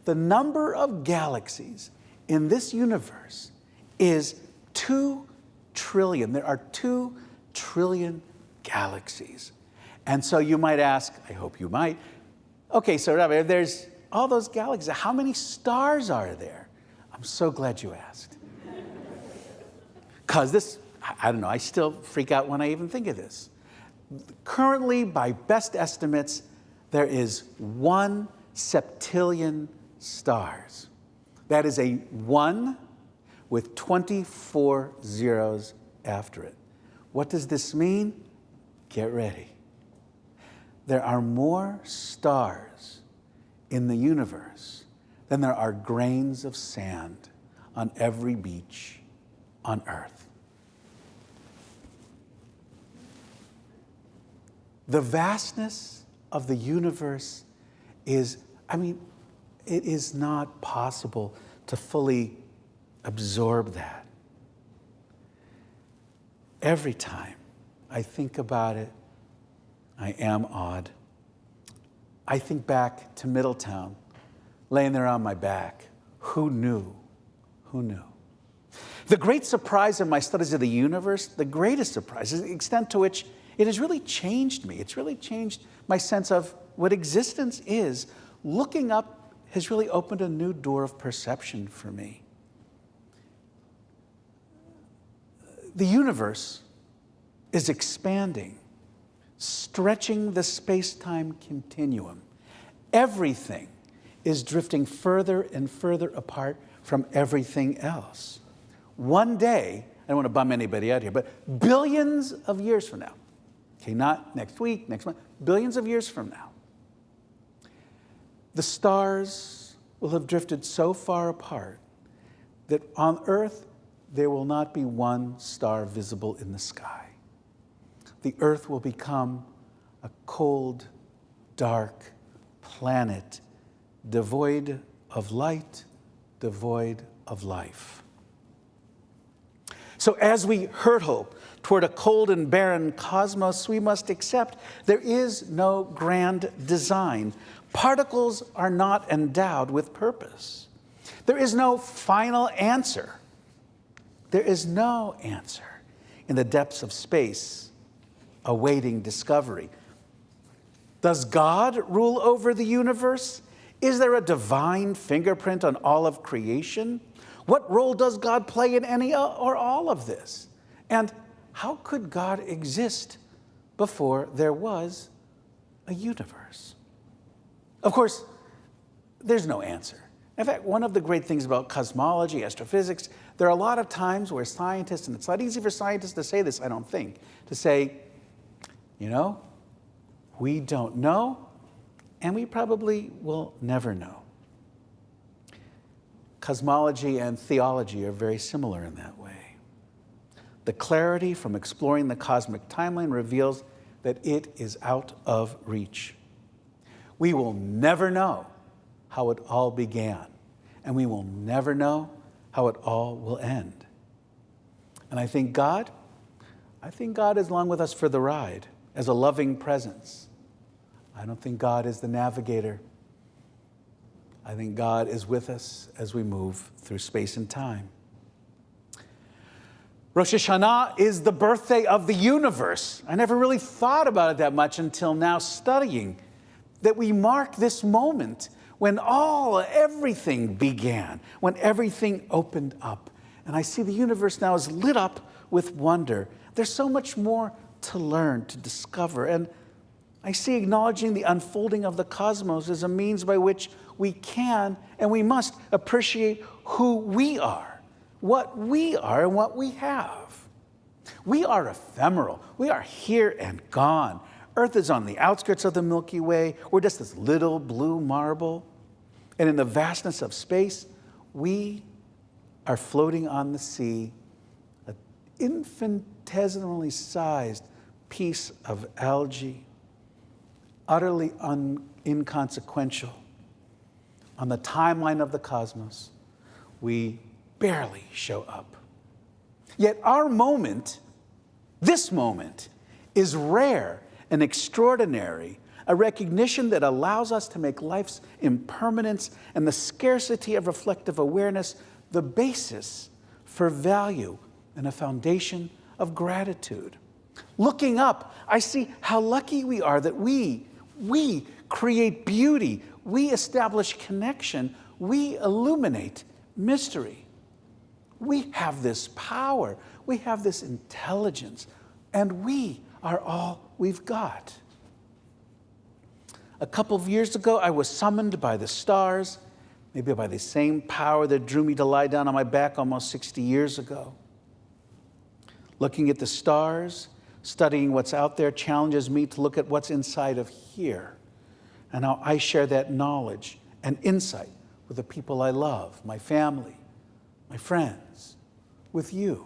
the number of galaxies in this universe is 2 trillion. There are 2 trillion galaxies. And so you might ask, I hope you might, okay, so Rabbi, there's all those galaxies. How many stars are there? I'm so glad you asked. Because I don't know, I still freak out when I even think of this. Currently, by best estimates, there is 1 septillion stars. That is a 1 with 24 zeros after it. What does this mean? Get ready. There are more stars in the universe than there are grains of sand on every beach on Earth. The vastness of the universe is, it is not possible to fully absorb that. Every time I think about it, I am awed. I think back to Middletown, laying there on my back. Who knew? Who knew? The great surprise in my studies of the universe, the greatest surprise, is the extent to which it has really changed me. It's really changed my sense of what existence is. Looking up has really opened a new door of perception for me. The universe is expanding, stretching the space-time continuum. Everything is drifting further and further apart from everything else. One day, I don't want to bum anybody out here, but billions of years from now, okay, not next week, next month, billions of years from now, the stars will have drifted so far apart that on Earth, there will not be one star visible in the sky. The Earth will become a cold, dark planet, devoid of light, devoid of life. So as we hurtle toward a cold and barren cosmos, we must accept there is no grand design. Particles are not endowed with purpose. There is no final answer. There is no answer in the depths of space awaiting discovery. Does God rule over the universe? Is there a divine fingerprint on all of creation? What role does God play in any or all of this? And how could God exist before there was a universe? Of course, there's no answer. In fact, one of the great things about cosmology, astrophysics, there are a lot of times where scientists, and it's not easy for scientists to say this, I don't think, to say, we don't know, and we probably will never know. Cosmology and theology are very similar in that way. The clarity from exploring the cosmic timeline reveals that it is out of reach. We will never know how it all began, and we will never know how it all will end. And I think God is along with us for the ride as a loving presence. I don't think God is the navigator. I think God is with us as we move through space and time. Rosh Hashanah is the birthday of the universe. I never really thought about it that much until now studying that we mark this moment when everything began, when everything opened up. And I see the universe now is lit up with wonder. There's so much more to learn, to discover. And I see acknowledging the unfolding of the cosmos as a means by which we can and we must appreciate who we are, what we are, and what we have. We are ephemeral. We are here and gone. Earth is on the outskirts of the Milky Way. We're just this little blue marble. And in the vastness of space, we are floating on the sea, an infinitesimally sized piece of algae, utterly inconsequential. On the timeline of the cosmos, we barely show up. Yet our moment, this moment, is rare and extraordinary, a recognition that allows us to make life's impermanence and the scarcity of reflective awareness the basis for value and a foundation of gratitude. Looking up, I see how lucky we are that we create beauty, we establish connection, we illuminate mystery. We have this power, we have this intelligence, and we are all we've got. A couple of years ago, I was summoned by the stars, maybe by the same power that drew me to lie down on my back almost 60 years ago. Looking at the stars, studying what's out there challenges me to look at what's inside of here and how I share that knowledge and insight with the people I love, my family, my friends, with you.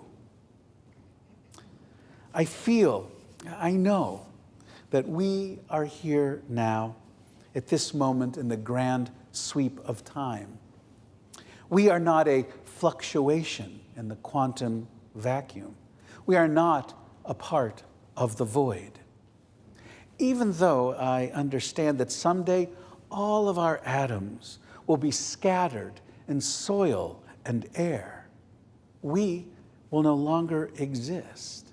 I know that we are here now at this moment in the grand sweep of time. We are not a fluctuation in the quantum vacuum. We are not a part of the void. Even though I understand that someday all of our atoms will be scattered in soil and air, we will no longer exist.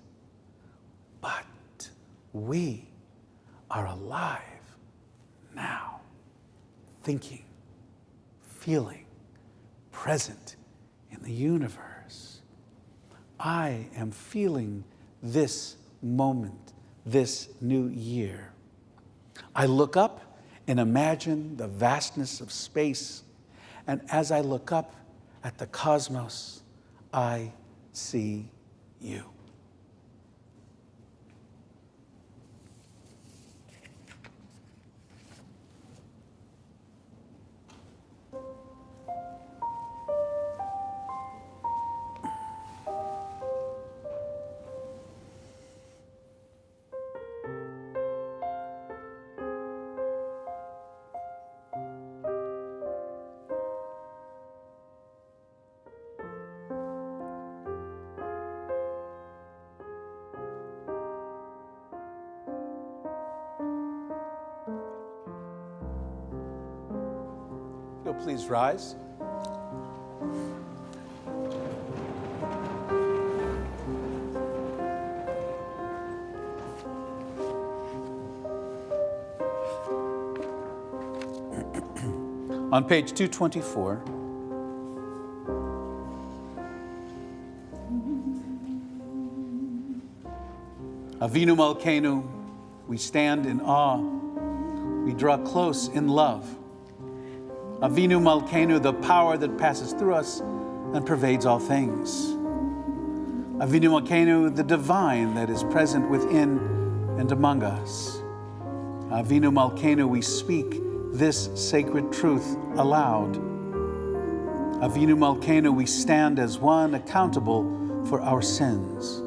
But we are alive now, thinking, feeling, present in the universe. I am feeling this moment, this new year. I look up and imagine the vastness of space, and as I look up at the cosmos, I see you. Please rise. On page 224, Avinu Malkeinu, we stand in awe, we draw close in love. Avinu Malkeinu, the power that passes through us and pervades all things. Avinu Malkeinu, the divine that is present within and among us. Avinu Malkeinu, we speak this sacred truth aloud. Avinu Malkeinu, we stand as one accountable for our sins.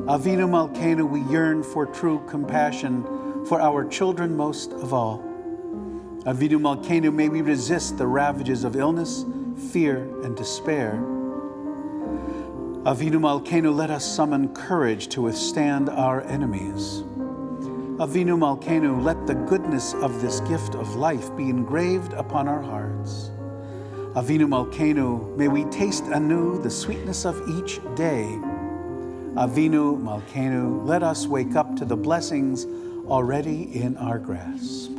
Avinu Malkeinu, we yearn for true compassion for our children most of all. Avinu Malkeinu, may we resist the ravages of illness, fear, and despair. Avinu Malkeinu, let us summon courage to withstand our enemies. Avinu Malkeinu, let the goodness of this gift of life be engraved upon our hearts. Avinu Malkeinu, may we taste anew the sweetness of each day. Avinu Malkeinu, let us wake up to the blessings already in our grasp.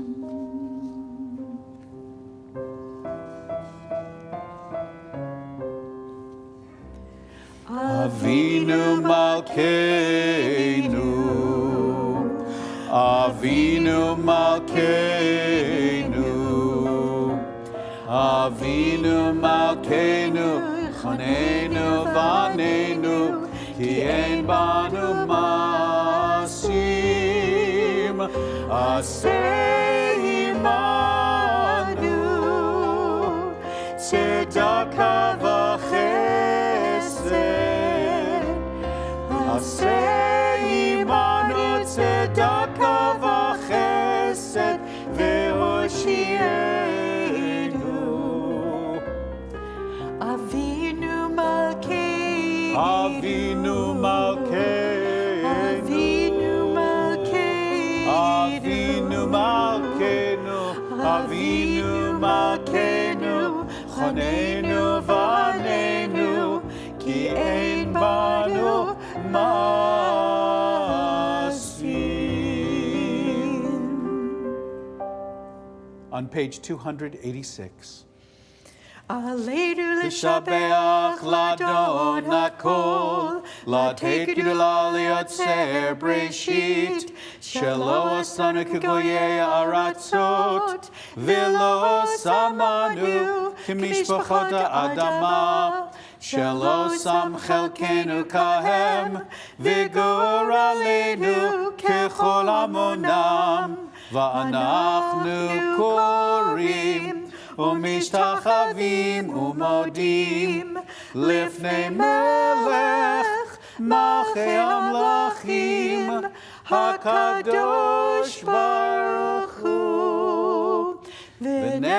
Avinu Malkeinu, Avinu Malkeinu, Avinu Malkeinu, Chanenu Vanenu, Ki ein banu masim, Aseh imanu, Tzedaka v'chesed, Aseh imanu, Tzedaka v'chesed, Ve'oshienu. Avinu Malkeinu, Avinu Malkeinu, Avinu Malkeinu, Avinu Malkeinu, Avinu Malkeinu, Chanenu Vanenu, Ki ein banu masim. On page 286. Aleinu L'shabeach l'Adon hakol, l'teikinu l'aliyotzer breshit, shelo asanu k'goyei aratzot, v'lo samanu k'mishpachot ha'adama, shelo sam chelkenu kahem, v'gur aleinu k'chol amonam, v'anachnu korim, ומשתחווים ומודים לפני מלך מלכי המלכים הקדוש ברוך הוא. ונאמר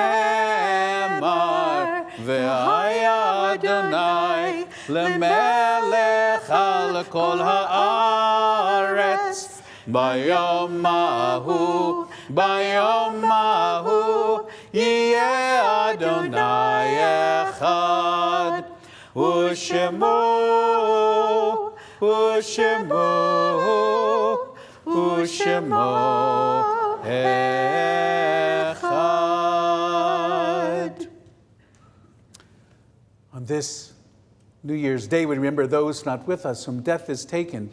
והיה אדוני למלך על כל הארץ ביום ההוא יהיה אדוני אחד, ושמו אחד. On this New Year's Day, we remember those not with us whom death has taken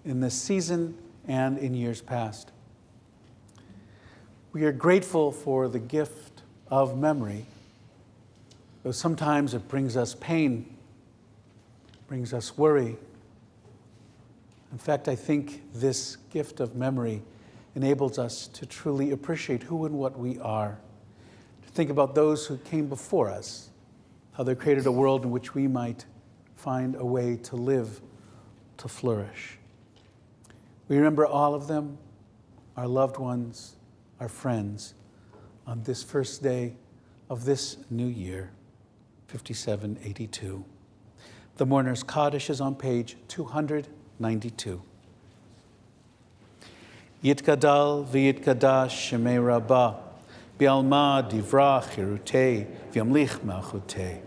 in this season and in years past. We are grateful for the gift of memory, though sometimes it brings us pain, brings us worry. In fact, I think this gift of memory enables us to truly appreciate who and what we are, to think about those who came before us, how they created a world in which we might find a way to live, to flourish. We remember all of them, our loved ones, our friends, on this first day of this new year, 5782. The Mourner's Kaddish is on page 292. Yitgadal v'yitgadash shemei rabbah, bi'alma divra chirutei, v'yamlich malchutei,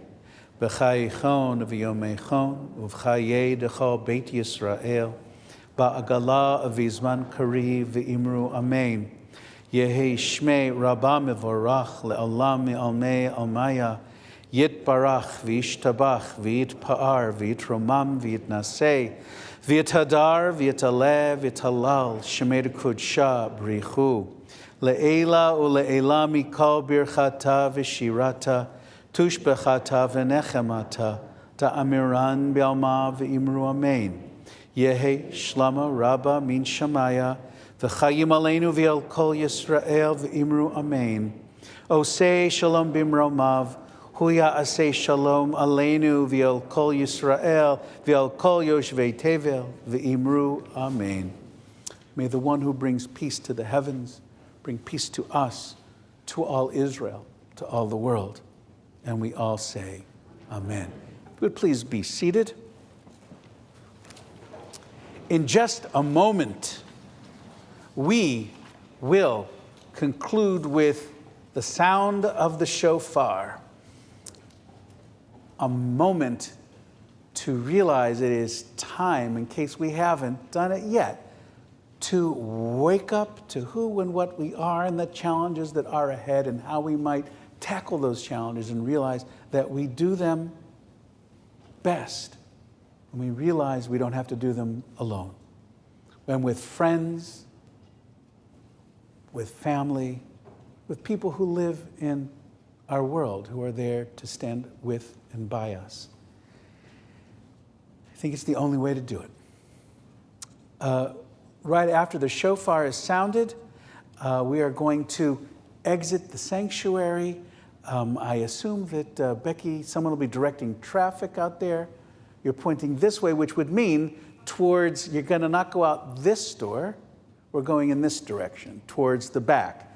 b'chayichon v'yomeichon, uv'chayei dechol Beit Yisrael, ba'agala v'izman kariv v'imru amen. Yehi shmei rabbah mevorach le'olam me'almei almaya, yitbarach v'yishtabach v'yitpa'ar v'yitromam v'yitnasei, v'yitadar v'yitaleh v'yitalal shemei kudsha brichu, le'ela u'le'ela mikol birchata v'shirata, tushbechata v'nechemata, ta'amiran b'alma v'imru amen. Yehi shlama rabba min shamaya, v'chayim aleinu v'al kol Yisrael v'imru amen. Osei shalom bimromav, huya asei shalom aleinu v'al kol Yisrael v'al kol yoshvei tevel v'imru amen. May the one who brings peace to the heavens bring peace to us, to all Israel, to all the world. And we all say, amen. If you would please be seated. In just a moment, we will conclude with the sound of the shofar. A moment to realize it is time, in case we haven't done it yet, to wake up to who and what we are and the challenges that are ahead and how we might tackle those challenges and realize that we do them best. And we realize we don't have to do them alone. When with friends, with family, with people who live in our world, who are there to stand with and by us. I think it's the only way to do it. Right after the shofar is sounded, we are going to exit the sanctuary. I assume that Becky, someone will be directing traffic out there. You're pointing this way, which would mean towards, you're going to not go out this door. We're going in this direction, towards the back,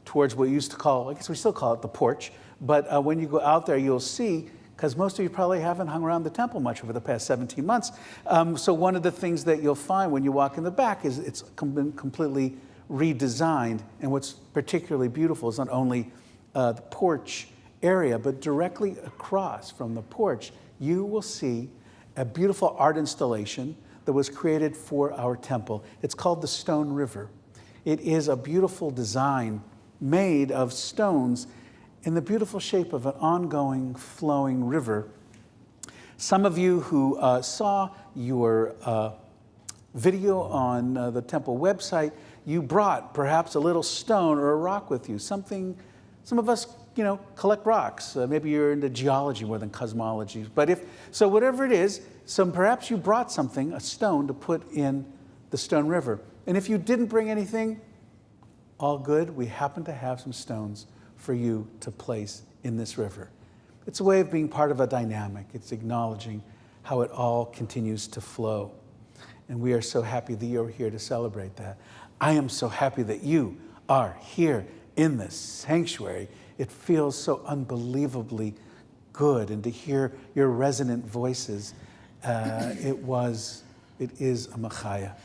towards what we used to call, I guess we still call it the porch. But when you go out there, you'll see, because most of you probably haven't hung around the temple much over the past 17 months. So one of the things that you'll find when you walk in the back is it's been completely redesigned. And what's particularly beautiful is not only the porch area, but directly across from the porch, you will see a beautiful art installation that was created for our temple. It's called the Stone River. It is a beautiful design made of stones in the beautiful shape of an ongoing, flowing river. Some of you who saw your video on the temple website, you brought perhaps a little stone or a rock with you. Something, some of us, collect rocks. Maybe you're into geology more than cosmology. But so whatever it is, perhaps you brought something, a stone, to put in the Stone River. And if you didn't bring anything, all good. We happen to have some stones for you to place in this river. It's a way of being part of a dynamic. It's acknowledging how it all continues to flow. And we are so happy that you're here to celebrate that. I am so happy that you are here in the sanctuary. It feels so unbelievably good. And to hear your resonant voices, it is a machaya.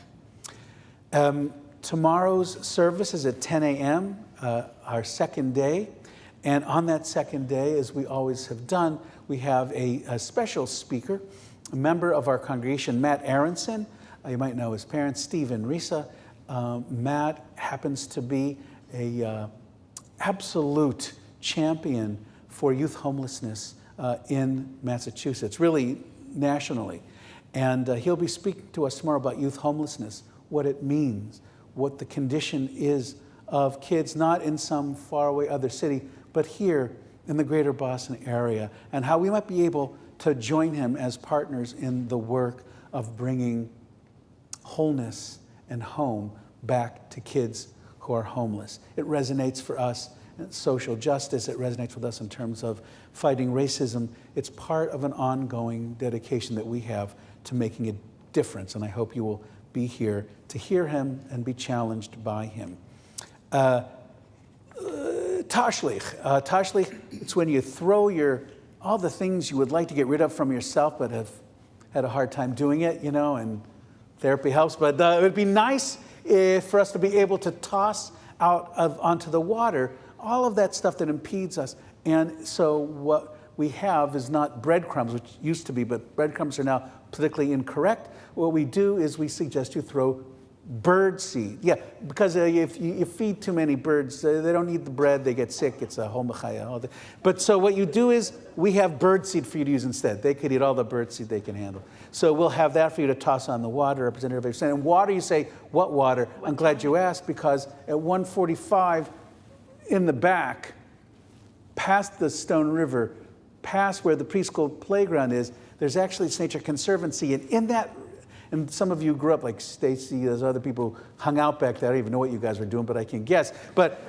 Tomorrow's service is at 10 a.m., our second day. And on that second day, as we always have done, we have a special speaker, a member of our congregation, Matt Aronson. You might know his parents, Steve and Risa. Matt happens to be an absolute champion for youth homelessness in Massachusetts, really nationally. And he'll be speaking to us tomorrow about youth homelessness, what it means, what the condition is of kids, not in some faraway other city, but here in the greater Boston area, and how we might be able to join him as partners in the work of bringing wholeness and home back to kids who are homeless. It resonates for us in social justice. It resonates with us in terms of fighting racism. It's part of an ongoing dedication that we have to making a difference, and I hope you will be here to hear him and be challenged by him. Tashlich. Tashlich, it's when you throw all the things you would like to get rid of from yourself but have had a hard time doing it, and therapy helps. But it would be nice for us to be able to toss out onto the water all of that stuff that impedes us. And so what we have is not breadcrumbs, which used to be, but breadcrumbs are now politically incorrect. What we do is we suggest you throw bird seed. Yeah, because if you feed too many birds, they don't eat the bread, they get sick. It's a whole machaya. But so what you do is we have bird seed for you to use instead. They could eat all the bird seed they can handle. So we'll have that for you to toss on the water, Representative Everson. And water, you say, what water? I'm glad you asked, because at 145 in the back, past the Stone River, past where the preschool playground is, there's actually this Nature Conservancy. And in that, and some of you grew up like Stacy, there's other people who hung out back there. I don't even know what you guys were doing, but I can guess. But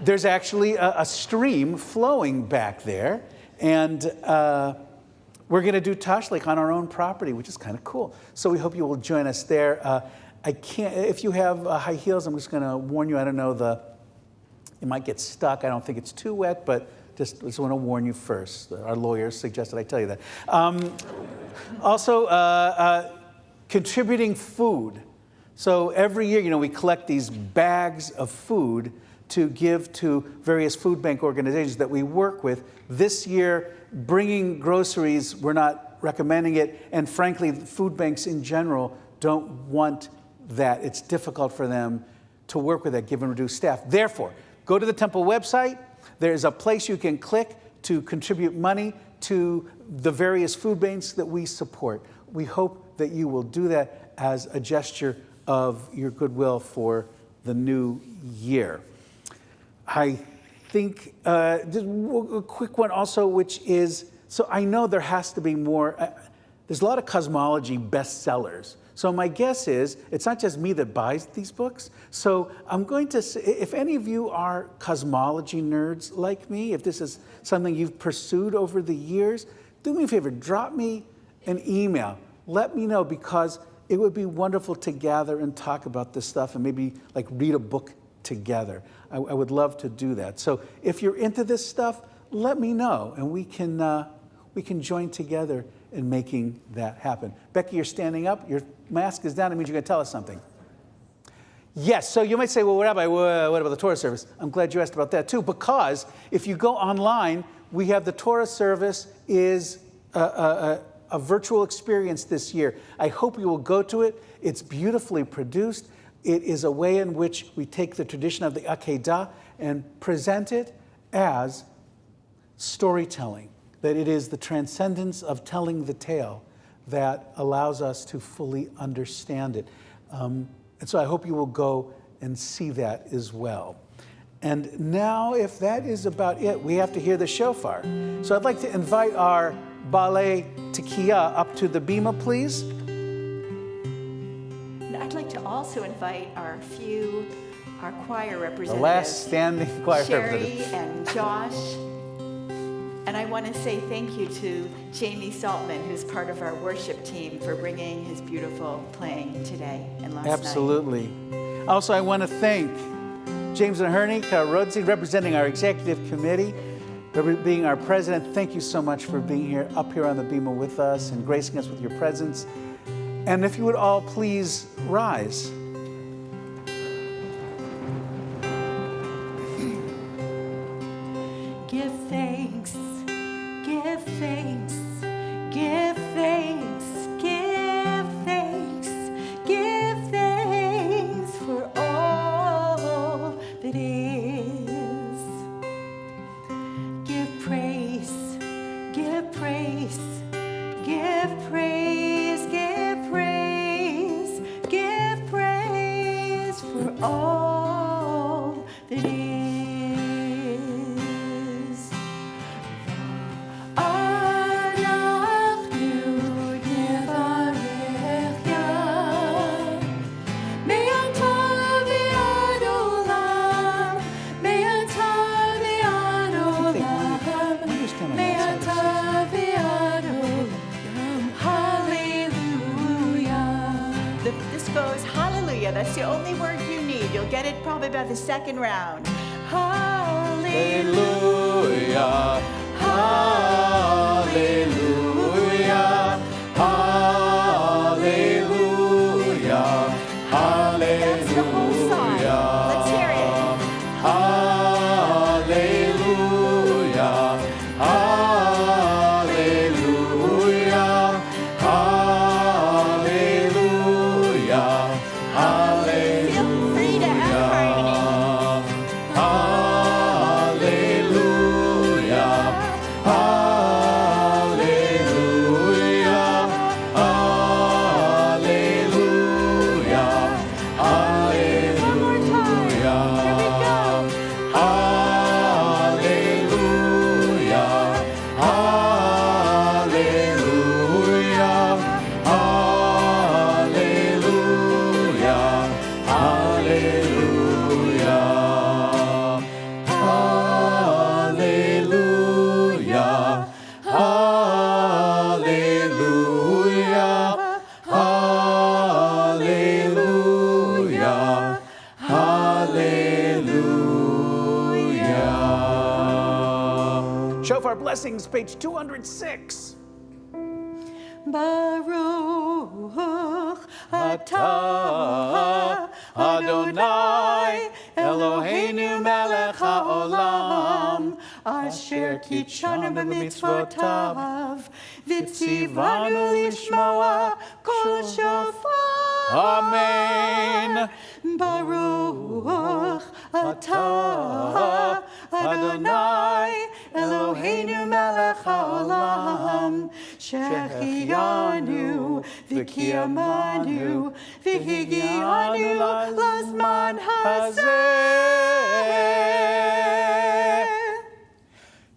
there's actually a stream flowing back there. And we're going to do Tashlich on our own property, which is kind of cool. So we hope you will join us there. If you have high heels, I'm just going to warn you, I don't know You might get stuck. I don't think it's too wet, but just want to warn you first. Our lawyers suggested I tell you that. Also, contributing food. So every year, we collect these bags of food to give to various food bank organizations that we work with. This year, bringing groceries, we're not recommending it. And frankly, food banks in general don't want that. It's difficult for them to work with that given reduced staff. Therefore, go to the temple website. There's a place you can click to contribute money to the various food banks that we support. We hope that you will do that as a gesture of your goodwill for the new year. I think just a quick one also, which is, so I know there has to be more, there's a lot of cosmology bestsellers. So my guess is, it's not just me that buys these books. So I'm going to say, if any of you are cosmology nerds like me, if this is something you've pursued over the years, do me a favor, drop me an email. Let me know, because it would be wonderful to gather and talk about this stuff and maybe like read a book together. I would love to do that. So if you're into this stuff, let me know, and we can join together in making that happen. Becky, you're standing up. Your mask is down. It means you're going to tell us something. Yes, so you might say, well, Rabbi, what about the Torah service? I'm glad you asked about that too, because if you go online, we have the Torah service is a virtual experience this year. I hope you will go to it. It's beautifully produced. It is a way in which we take the tradition of the Akedah and present it as storytelling, that it is the transcendence of telling the tale that allows us to fully understand it. And so I hope you will go and see that as well. And now, if that is about it, we have to hear the shofar. So I'd like to invite our Balei Tekiah up to the bima, please. I'd like to also invite our choir representatives. The last standing choir Sherry representative. and Josh. And I want to say thank you to Jamie Saltman, who's part of our worship team, for bringing his beautiful playing today and last night. Absolutely. Also, I want to thank James and Herney Karodzi, representing our executive committee, being our president. Thank you so much for being here, up here on the bima with us and gracing us with your presence. And if you would all please rise. Give thanks, give thanks, give thanks, give thanks, give thanks for all that is. Give praise, give praise, give praise, give praise, give praise for all that is. That's the only word you need. You'll get it probably by the second round. Hallelujah. Hallelujah. Hallelujah. Hallelujah. That's the whole song. Let's hear it. Hallelujah. Hallelujah. Hallelujah. Feel free to add harmony. Hallelujah. Shofar blessings, page 206. Baruch atah Adonai Eloheinu melech haolam asher kitshanu b'mitzvotav v'tzivanu lishmoa kol shofar. Amen. Baruch atah Adonai Eloheinu melech haolam Shehechiyanu v'kiyamanu v'higianu lazman hazeh.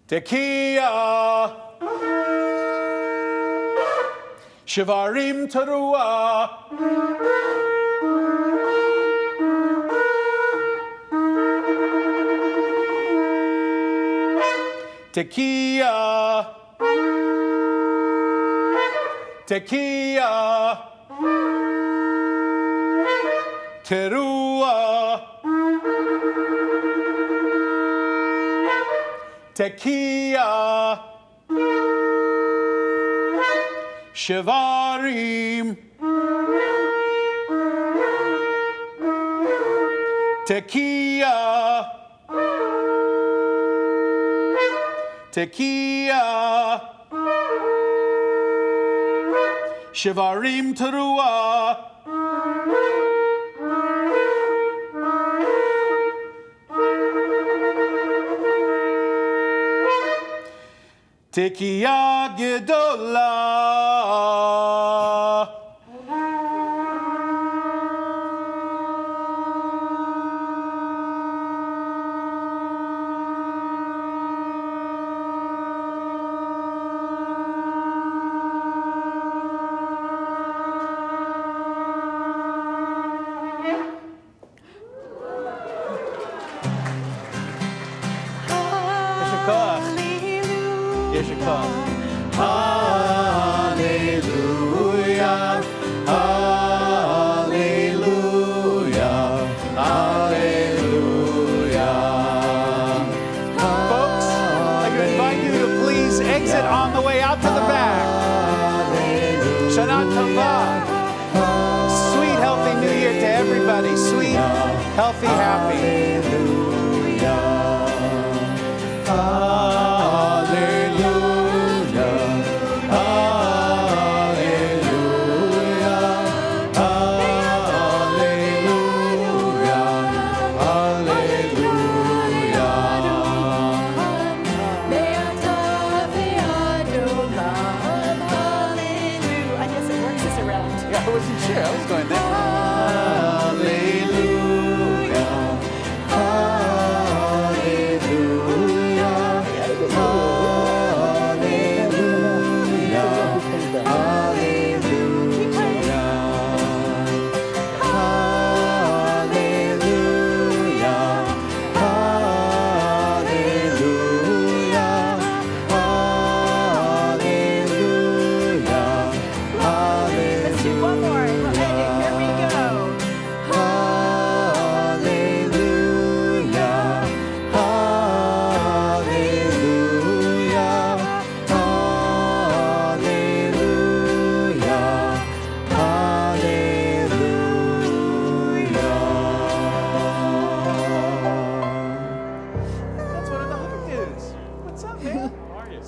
Tekiah. Shivarim teruah. Tekiah. Tekiah. Teruah. Tekiah. Shivarim. Tekiah. Tekiah. Shivarim teruah. Tekiah gedolah. Hallelujah, hallelujah, hallelujah. Folks, I'd like to invite you to please exit on the way out to the back. Shana Tova. Sweet, healthy New Year to everybody. Sweet, healthy, happy. I wasn't sure. I was going there. Hallelujah. Hallelujah. Hallelujah. Hallelujah. Hallelujah. One more. Here we go. Hallelujah. Hallelujah. Hallelujah. Hallelujah. That's one of the Hugger dudes. What's up, man? How are you?